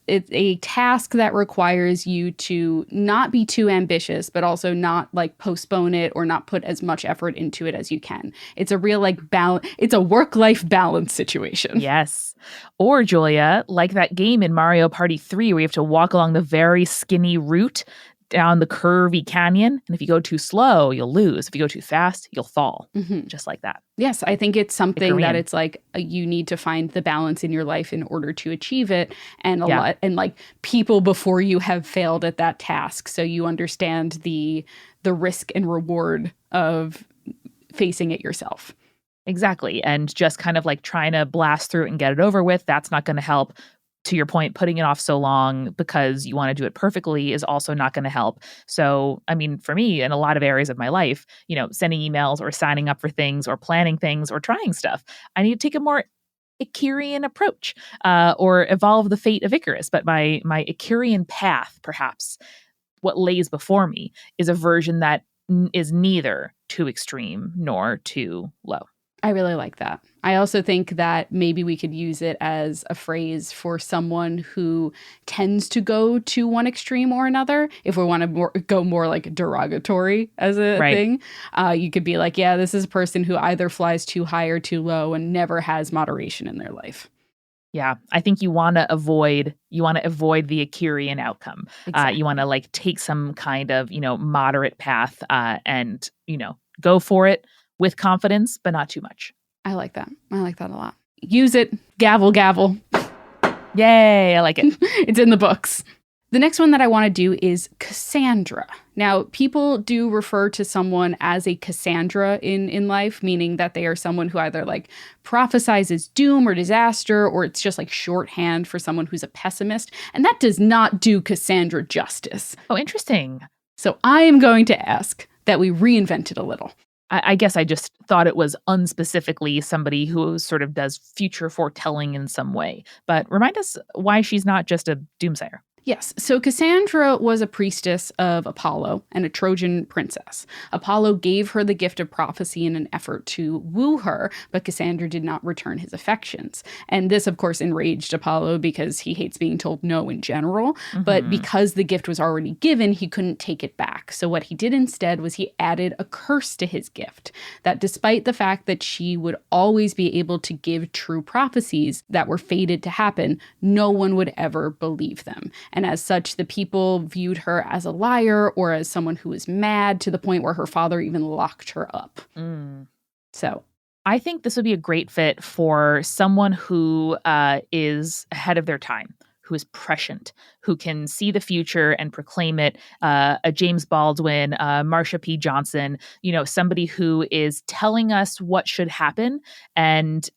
It's a task that requires you to not be too ambitious, but also not like postpone it or not put as much effort into it as you can. It's a real like balance. It's a work-life balance situation. Yes. Or, Julia, like that game in Mario Party 3 where you have to walk along the very skinny route down the curvy canyon. And if you go too slow, you'll lose. If you go too fast, you'll fall. Just like that. Yes, I think it's something that it's like you need to find the balance in your life in order to achieve it. And a lot, and like people before you have failed at that task. So you understand the risk and reward of facing it yourself. Exactly. And just kind of like trying to blast through it and get it over with, that's not going to help. To your point, putting it off so long because you want to do it perfectly is also not going to help. So, I mean, for me, in a lot of areas of my life, sending emails or signing up for things or planning things or trying stuff, I need to take a more Icarian approach or evolve the fate of Icarus. But my Icarian path, perhaps, what lays before me is a version that is neither too extreme nor too low. I really like that. I also think that maybe we could use it as a phrase for someone who tends to go to one extreme or another. If we want to go more like derogatory as a thing, you could be like, yeah, this is a person who either flies too high or too low and never has moderation in their life. Yeah, I think you want to avoid the Icarian outcome. Exactly. You want to like take some kind of, moderate path and, go for it with confidence, but not too much. I like that. I like that a lot. Use it. Gavel, gavel. Yay, I like it. It's in the books. The next one that I want to do is Cassandra. Now, people do refer to someone as a Cassandra in life, meaning that they are someone who either like prophesizes doom or disaster, or it's just like shorthand for someone who's a pessimist. And that does not do Cassandra justice. Oh, interesting. So I am going to ask that we reinvent it a little. I guess I just thought it was unspecifically somebody who sort of does future foretelling in some way. But remind us why she's not just a doomsayer. Yes. So Cassandra was a priestess of Apollo and a Trojan princess. Apollo gave her the gift of prophecy in an effort to woo her, but Cassandra did not return his affections. And this, of course, enraged Apollo because he hates being told no in general. But because the gift was already given, he couldn't take it back. So what he did instead was he added a curse to his gift, that despite the fact that she would always be able to give true prophecies that were fated to happen, no one would ever believe them. And as such, the people viewed her as a liar or as someone who was mad, to the point where her father even locked her up. So I think this would be a great fit for someone who is ahead of their time, who is prescient, who can see the future and proclaim it. A James Baldwin, Marsha P. Johnson, somebody who is telling us what should happen and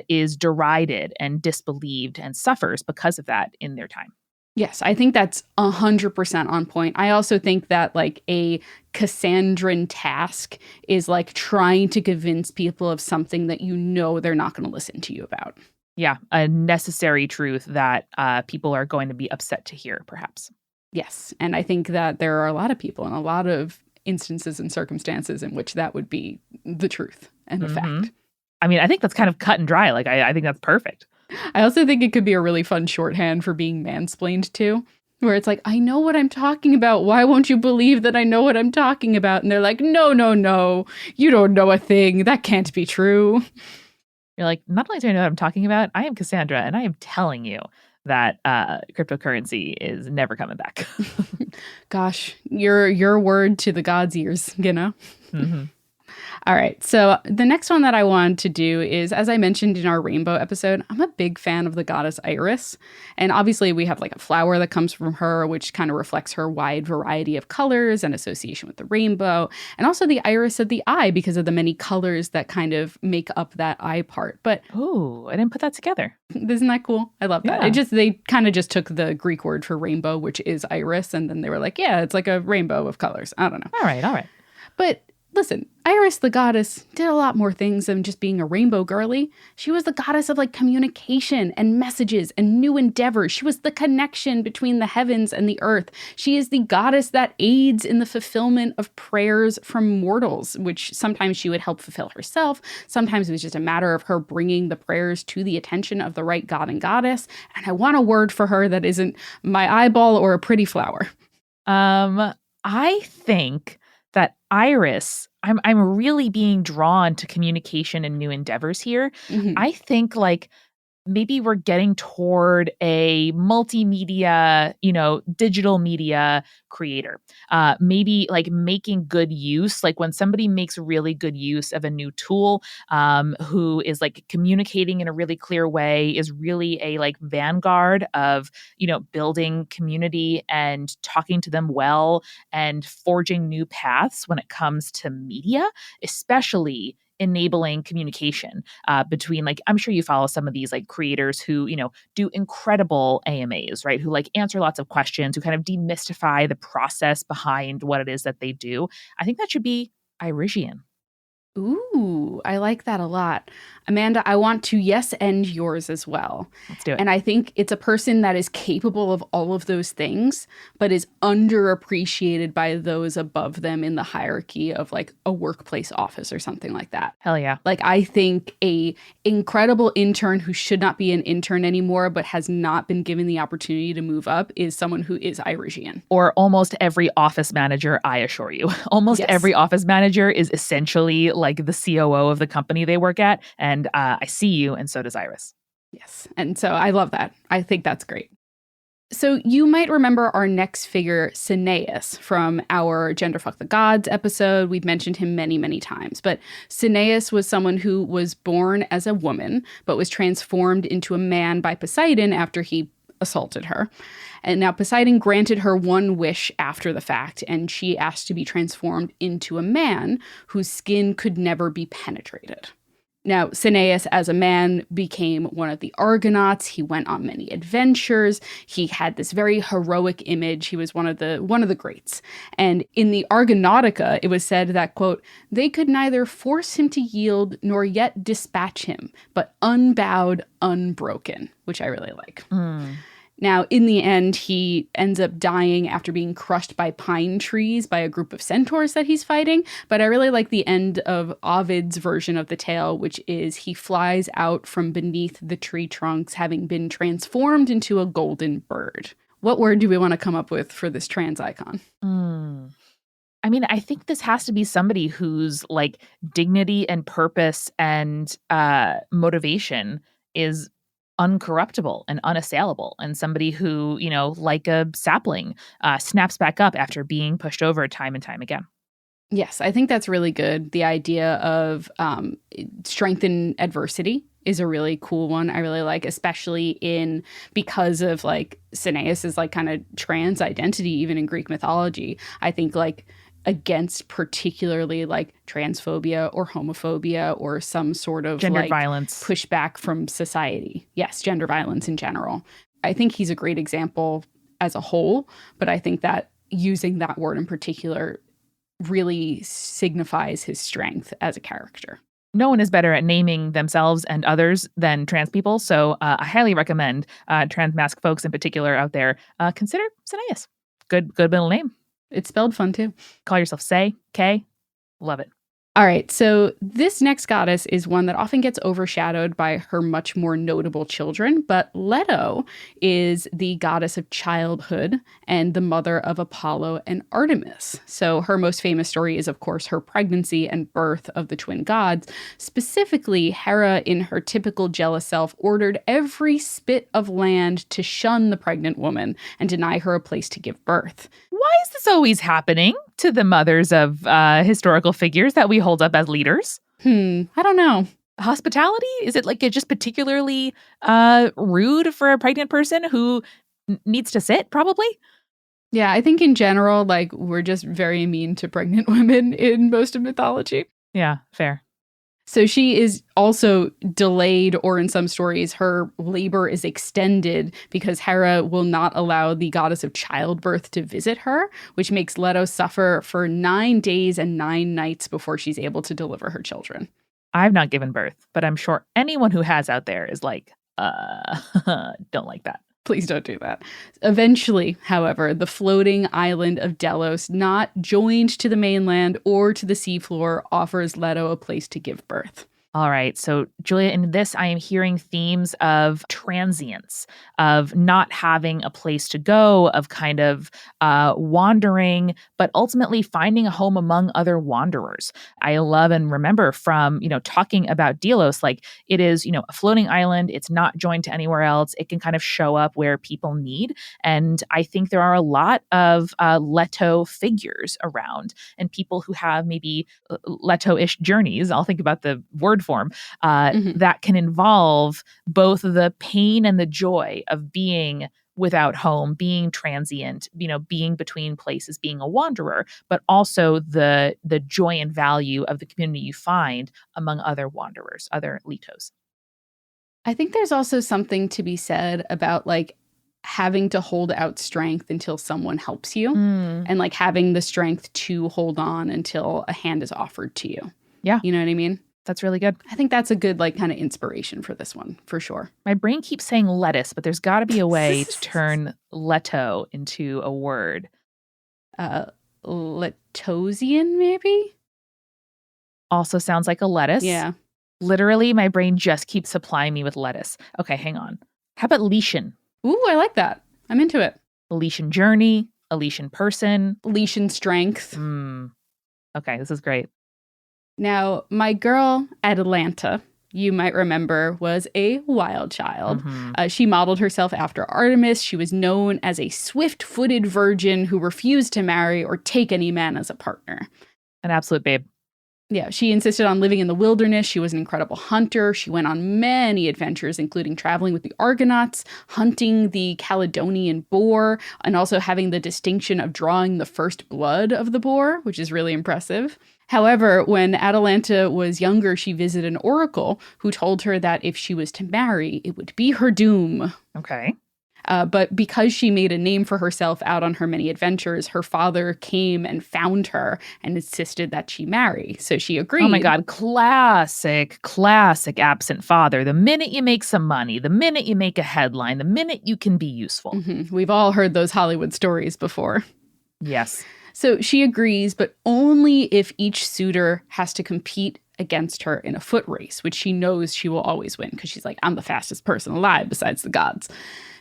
is derided and disbelieved and suffers because of that in their time. Yes, I think that's 100% on point. I also think that like a Cassandran task is like trying to convince people of something that they're not going to listen to you about. Yeah, a necessary truth that people are going to be upset to hear, perhaps. Yes. And I think that there are a lot of people and a lot of instances and circumstances in which that would be the truth and the Hmm. fact. I mean, I think that's kind of cut and dry. Like, I think that's perfect. I also think it could be a really fun shorthand for being mansplained to, where it's like, I know what I'm talking about. Why won't you believe that I know what I'm talking about? And they're like, no, no, no. You don't know a thing. That can't be true. You're like, not only do I know what I'm talking about, I am Cassandra, and I am telling you that cryptocurrency is never coming back. Gosh, your word to the God's ears, you know? Hmm. All right. So the next one that I wanted to do is, as I mentioned in our rainbow episode, I'm a big fan of the goddess Iris. And obviously we have like a flower that comes from her, which kind of reflects her wide variety of colors and association with the rainbow. And also the iris of the eye because of the many colors that kind of make up that eye part. But Ooh, I didn't put that together. isn't that cool? I love that. Yeah. They kind of just took the Greek word for rainbow, which is iris. And then they were like, yeah, it's like a rainbow of colors. I don't know. All right, all right. But listen, Iris the goddess did a lot more things than just being a rainbow girly. She was the goddess of like communication and messages and new endeavors. She was the connection between the heavens and the earth. She is the goddess that aids in the fulfillment of prayers from mortals, which sometimes she would help fulfill herself. Sometimes it was just a matter of her bringing the prayers to the attention of the right god and goddess. And I want a word for her that isn't my eyeball or a pretty flower. I think that Iris, I'm really being drawn to communication and new endeavors here. Mhm. I think like maybe we're getting toward a multimedia, digital media creator. Maybe like making good use, like when somebody makes really good use of a new tool, who is like communicating in a really clear way, is really a like vanguard of, building community and talking to them well and forging new paths when it comes to media, especially enabling communication between like I'm sure you follow some of these like creators who do incredible AMAs, right, who like answer lots of questions, who kind of demystify the process behind what it is that they do. I think that should be Irisian. Ooh, I like that a lot. Amanda, I want to yes end yours as well. Let's do it. And I think it's a person that is capable of all of those things, but is underappreciated by those above them in the hierarchy of like a workplace office or something like that. Hell yeah. Like I think a incredible intern who should not be an intern anymore, but has not been given the opportunity to move up is someone who is Irisian. Or almost every office manager, I assure you. Almost Yes. every office manager is essentially like the COO of the company they work at. And I see you, and so does Iris. Yes. And so I love that. I think that's great. So you might remember our next figure, Cineas, from our Genderfuck the Gods episode. We've mentioned him many, many times. But Cineas was someone who was born as a woman, but was transformed into a man by Poseidon after he assaulted her. And now Poseidon granted her one wish after the fact, and she asked to be transformed into a man whose skin could never be penetrated. Now, Cineas, as a man, became one of the Argonauts. He went on many adventures. He had this very heroic image. He was one of the greats. And in the Argonautica, it was said that, quote, they could neither force him to yield nor yet dispatch him, but unbowed, unbroken, which I really like. Now, in the end, he ends up dying after being crushed by pine trees by a group of centaurs that he's fighting. But I really like the end of Ovid's version of the tale, which is he flies out from beneath the tree trunks, having been transformed into a golden bird. What word do we want to come up with for this trans icon? I mean, I think this has to be somebody whose like dignity and purpose and motivation is uncorruptible and unassailable, and somebody who, like a sapling, snaps back up after being pushed over time and time again. Yes, I think that's really good. The idea of strength in adversity is a really cool one. I really like, especially because of like Cineas's like kind of trans identity, even in Greek mythology. I think like against particularly like transphobia or homophobia or some sort of Gendered like violence. pushback from society. Yes, gender violence in general. I think he's a great example as a whole, but I think that using that word in particular really signifies his strength as a character. No one is better at naming themselves and others than trans people. So I highly recommend trans mask folks in particular out there consider Cineas. Good middle name. It's spelled fun too. Call yourself Say, Kay. Love it. All right, so this next goddess is one that often gets overshadowed by her much more notable children, but Leto is the goddess of childhood and the mother of Apollo and Artemis. So her most famous story is, of course, her pregnancy and birth of the twin gods. Specifically, Hera, in her typical jealous self, ordered every spit of land to shun the pregnant woman and deny her a place to give birth. Why is this always happening to the mothers of historical figures that we hold up as leaders? I don't know. Hospitality? Is it like just particularly rude for a pregnant person who needs to sit, probably? Yeah, I think in general, like, we're just very mean to pregnant women in most of mythology. Yeah, fair. So she is also delayed, or in some stories, her labor is extended because Hera will not allow the goddess of childbirth to visit her, which makes Leto suffer for 9 days and 9 nights before she's able to deliver her children. I've not given birth, but I'm sure anyone who has out there is like, don't like that. Please don't do that. Eventually, however, the floating island of Delos, not joined to the mainland or to the seafloor, offers Leto a place to give birth. All right. So, Julia, in this, I am hearing themes of transience, of not having a place to go, of kind of wandering, but ultimately finding a home among other wanderers. I love and remember from, talking about Delos, like it is, a floating island. It's not joined to anywhere else. It can kind of show up where people need. And I think there are a lot of Leto figures around and people who have maybe Leto-ish journeys. I'll think about the word form that can involve both the pain and the joy of being without home, being transient, being between places, being a wanderer, but also the joy and value of the community you find among other wanderers, other Letos. I think there's also something to be said about like having to hold out strength until someone helps you and like having the strength to hold on until a hand is offered to you. Yeah. You know what I mean? That's really good. I think that's a good like kind of inspiration for this one, for sure. My brain keeps saying lettuce, but there's got to be a way to turn Leto into a word. Letosian, maybe? Also sounds like a lettuce. Yeah. Literally, my brain just keeps supplying me with lettuce. Okay, hang on. How about Leishan? Ooh, I like that. I'm into it. Leishan journey, Leishan person. Leishan strength. Okay, this is great. Now, my girl, Atalanta, you might remember, was a wild child. She modeled herself after Artemis. She was known as a swift-footed virgin who refused to marry or take any man as a partner. An absolute babe. Yeah, she insisted on living in the wilderness. She was an incredible hunter. She went on many adventures, including traveling with the Argonauts, hunting the Caledonian boar, and also having the distinction of drawing the first blood of the boar, which is really impressive. However, when Atalanta was younger, she visited an oracle who told her that if she was to marry, it would be her doom. Okay. But because she made a name for herself out on her many adventures, her father came and found her and insisted that she marry. So she agreed. Oh my God, classic absent father. The minute you make some money, the minute you make a headline, the minute you can be useful. We've all heard those Hollywood stories before. Yes. So she agrees, but only if each suitor has to compete against her in a foot race, which she knows she will always win because she's like, I'm the fastest person alive besides the gods.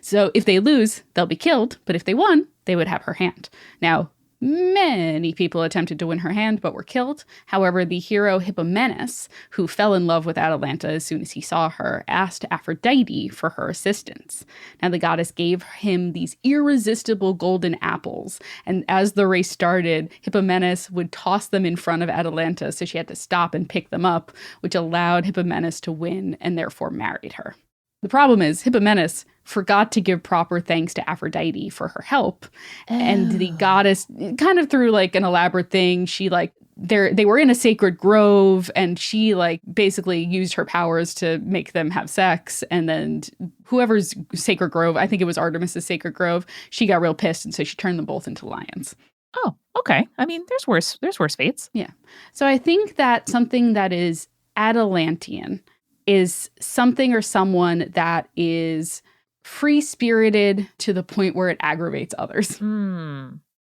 So if they lose, they'll be killed. But if they won, they would have her hand. Now, many people attempted to win her hand, but were killed. However, the hero Hippomenes, who fell in love with Atalanta as soon as he saw her, asked Aphrodite for her assistance. Now, the goddess gave him these irresistible golden apples. And as the race started, Hippomenes would toss them in front of Atalanta, so she had to stop and pick them up, which allowed Hippomenes to win and therefore married her. The problem is Hippomenes forgot to give proper thanks to Aphrodite for her help. And the goddess, kind of through like an elaborate thing, she like, they were in a sacred grove and she like basically used her powers to make them have sex. And then whoever's sacred grove, I think it was Artemis's sacred grove, she got real pissed. And so she turned them both into lions. Oh, okay. I mean, there's worse fates. Yeah. So I think that something that is Atalantean is something or someone that is free-spirited to the point where it aggravates others.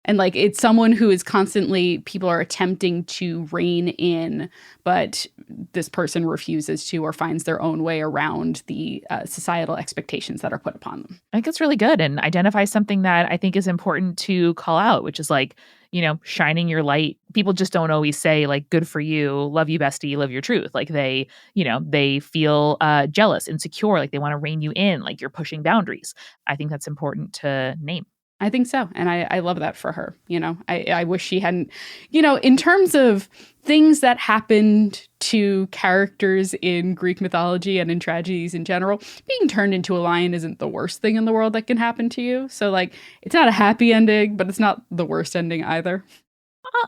And like it's someone who is constantly, people are attempting to rein in, but this person refuses to or finds their own way around the societal expectations that are put upon them. I think it's really good and identifies something that I think is important to call out, which is like, you know, shining your light. People just don't always say like, good for you, love you, bestie, live your truth. Like they, you know, they feel jealous, insecure, like they want to rein you in, like you're pushing boundaries. I think that's important to name. I think so. And I love that for her. You know, I wish she hadn't, you know, in terms of things that happened to characters in Greek mythology and in tragedies in general, being turned into a lion isn't the worst thing in the world that can happen to you. So like, it's not a happy ending, but it's not the worst ending either.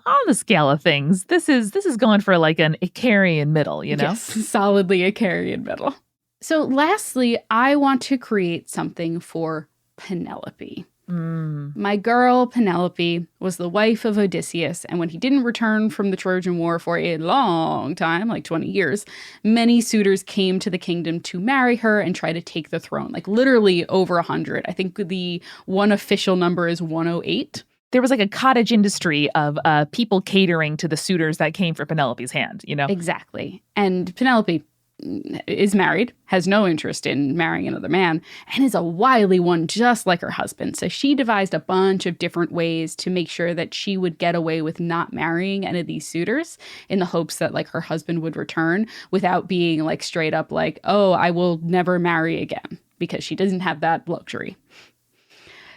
On the scale of things, this is going for like an Icarian middle, you know? Yes, solidly Icarian middle. So lastly, I want to create something for Penelope. My girl, Penelope, was the wife of Odysseus, and when he didn't return from the Trojan War for a long time, like 20 years, many suitors came to the kingdom to marry her and try to take the throne, like literally over 100. I think the one official number is 108. There was like a cottage industry of people catering to the suitors that came for Penelope's hand, you know? Exactly. And Penelope is married, has no interest in marrying another man, and is a wily one just like her husband. So she devised a bunch of different ways to make sure that she would get away with not marrying any of these suitors in the hopes that like her husband would return without being like straight up like, oh, I will never marry again, because she doesn't have that luxury.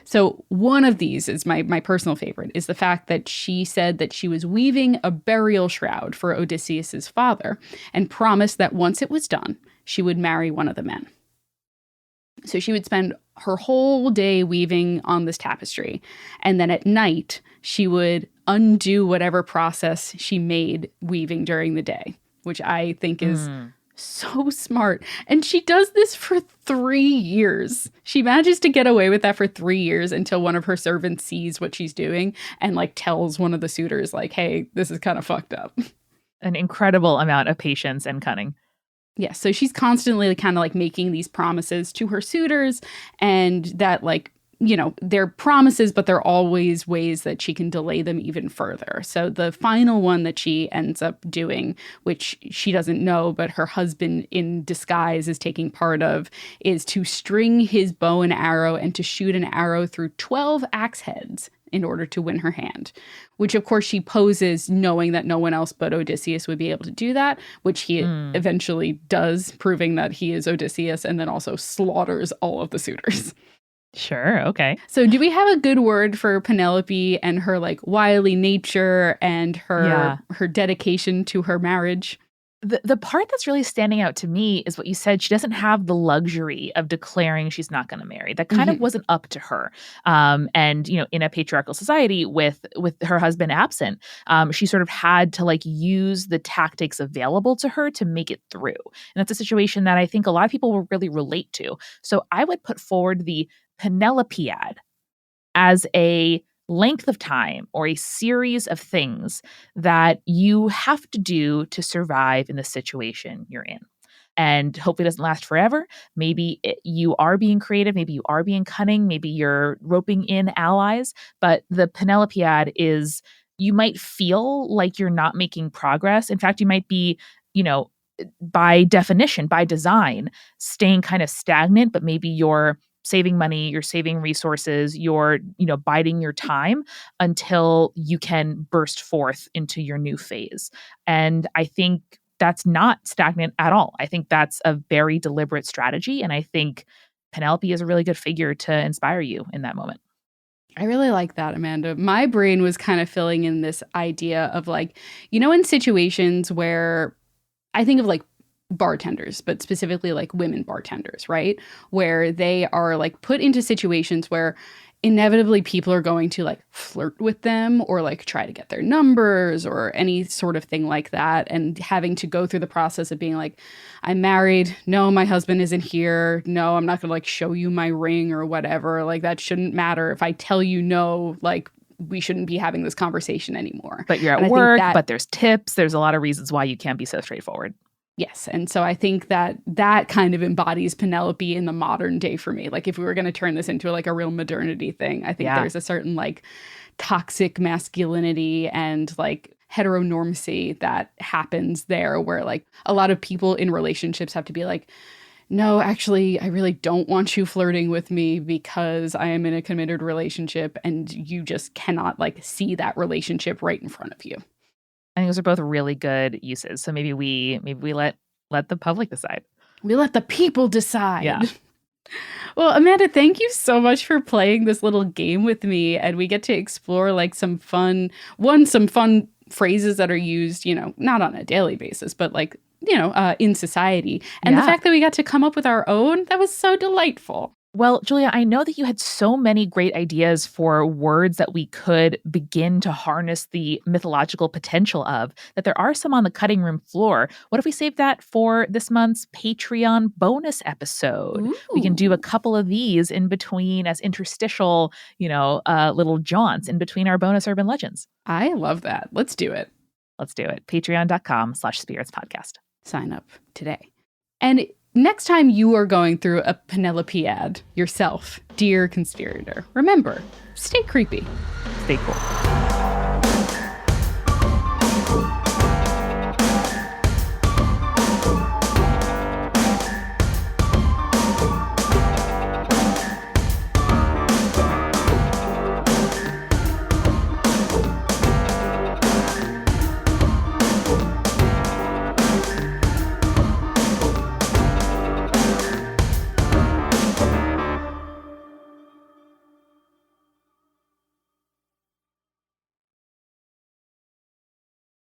So one of these is my personal favorite, is the fact that she said that she was weaving a burial shroud for Odysseus's father and promised that once it was done, she would marry one of the men. So she would spend her whole day weaving on this tapestry. And then at night, she would undo whatever process she made weaving during the day, which I think is so smart. And she does this for 3 years. She manages to get away with that for 3 years until one of her servants sees what she's doing and like tells one of the suitors like, hey, this is kind of fucked up. An incredible amount of patience and cunning. Yeah, so she's constantly kind of like making these promises to her suitors, and that like, you know, they're promises, but they're always ways that she can delay them even further. So the final one that she ends up doing, which she doesn't know, but her husband in disguise is taking part of, is to string his bow and arrow and to shoot an arrow through 12 axe heads in order to win her hand, which of course she poses knowing that no one else but Odysseus would be able to do that, which he eventually does, proving that he is Odysseus, and then also slaughters all of the suitors. Sure. Okay. So do we have a good word for Penelope and her like wily nature and her dedication to her marriage? The part that's really standing out to me is what you said. She doesn't have the luxury of declaring she's not going to marry. That kind of wasn't up to her. And, you know, in a patriarchal society with her husband absent, she sort of had to like use the tactics available to her to make it through. And that's a situation that I think a lot of people will really relate to. So I would put forward the Penelopiad as a length of time or a series of things that you have to do to survive in the situation you're in. And hopefully it doesn't last forever. Maybe you are being creative. Maybe you are being cunning. Maybe you're roping in allies. But the Penelopiad is, you might feel like you're not making progress. In fact, you might be, you know, by definition, by design, staying kind of stagnant, but maybe you're saving money, you're saving resources, you're, you know, biding your time until you can burst forth into your new phase. And I think that's not stagnant at all. I think that's a very deliberate strategy. And I think Penelope is a really good figure to inspire you in that moment. I really like that, Amanda. My brain was kind of filling in this idea of like, you know, in situations where I think of like bartenders, but specifically like women bartenders, right? Where they are like put into situations where inevitably people are going to like flirt with them or like try to get their numbers or any sort of thing like that. And having to go through the process of being like, I'm married. No, my husband isn't here. No, I'm not going to like show you my ring or whatever. Like that shouldn't matter. If I tell you no, like we shouldn't be having this conversation anymore. But you're at work, but there's tips. There's a lot of reasons why you can't be so straightforward. Yes. And so I think that that kind of embodies Penelope in the modern day for me. Like if we were going to turn this into like a real modernity thing, I think there's a certain like toxic masculinity and like heteronormacy that happens there where like a lot of people in relationships have to be like, no, actually, I really don't want you flirting with me because I am in a committed relationship, and you just cannot like see that relationship right in front of you. I think those are both really good uses. So maybe we let the public decide. We let the people decide. Yeah. Well, Amanda, thank you so much for playing this little game with me, and we get to explore like some fun phrases that are used, you know, not on a daily basis, but like, you know, in society. And the fact that we got to come up with our own, that was so delightful. Well, Julia, I know that you had so many great ideas for words that we could begin to harness the mythological potential of, that there are some on the cutting room floor. What if we save that for this month's Patreon bonus episode? Ooh. We can do a couple of these in between as interstitial, little jaunts in between our bonus urban legends. I love that. Let's do it. Let's do it. Patreon.com/spiritspodcast. Sign up today. And next time you are going through a Penelope ad yourself, dear conspirator, remember, stay creepy. Stay cool.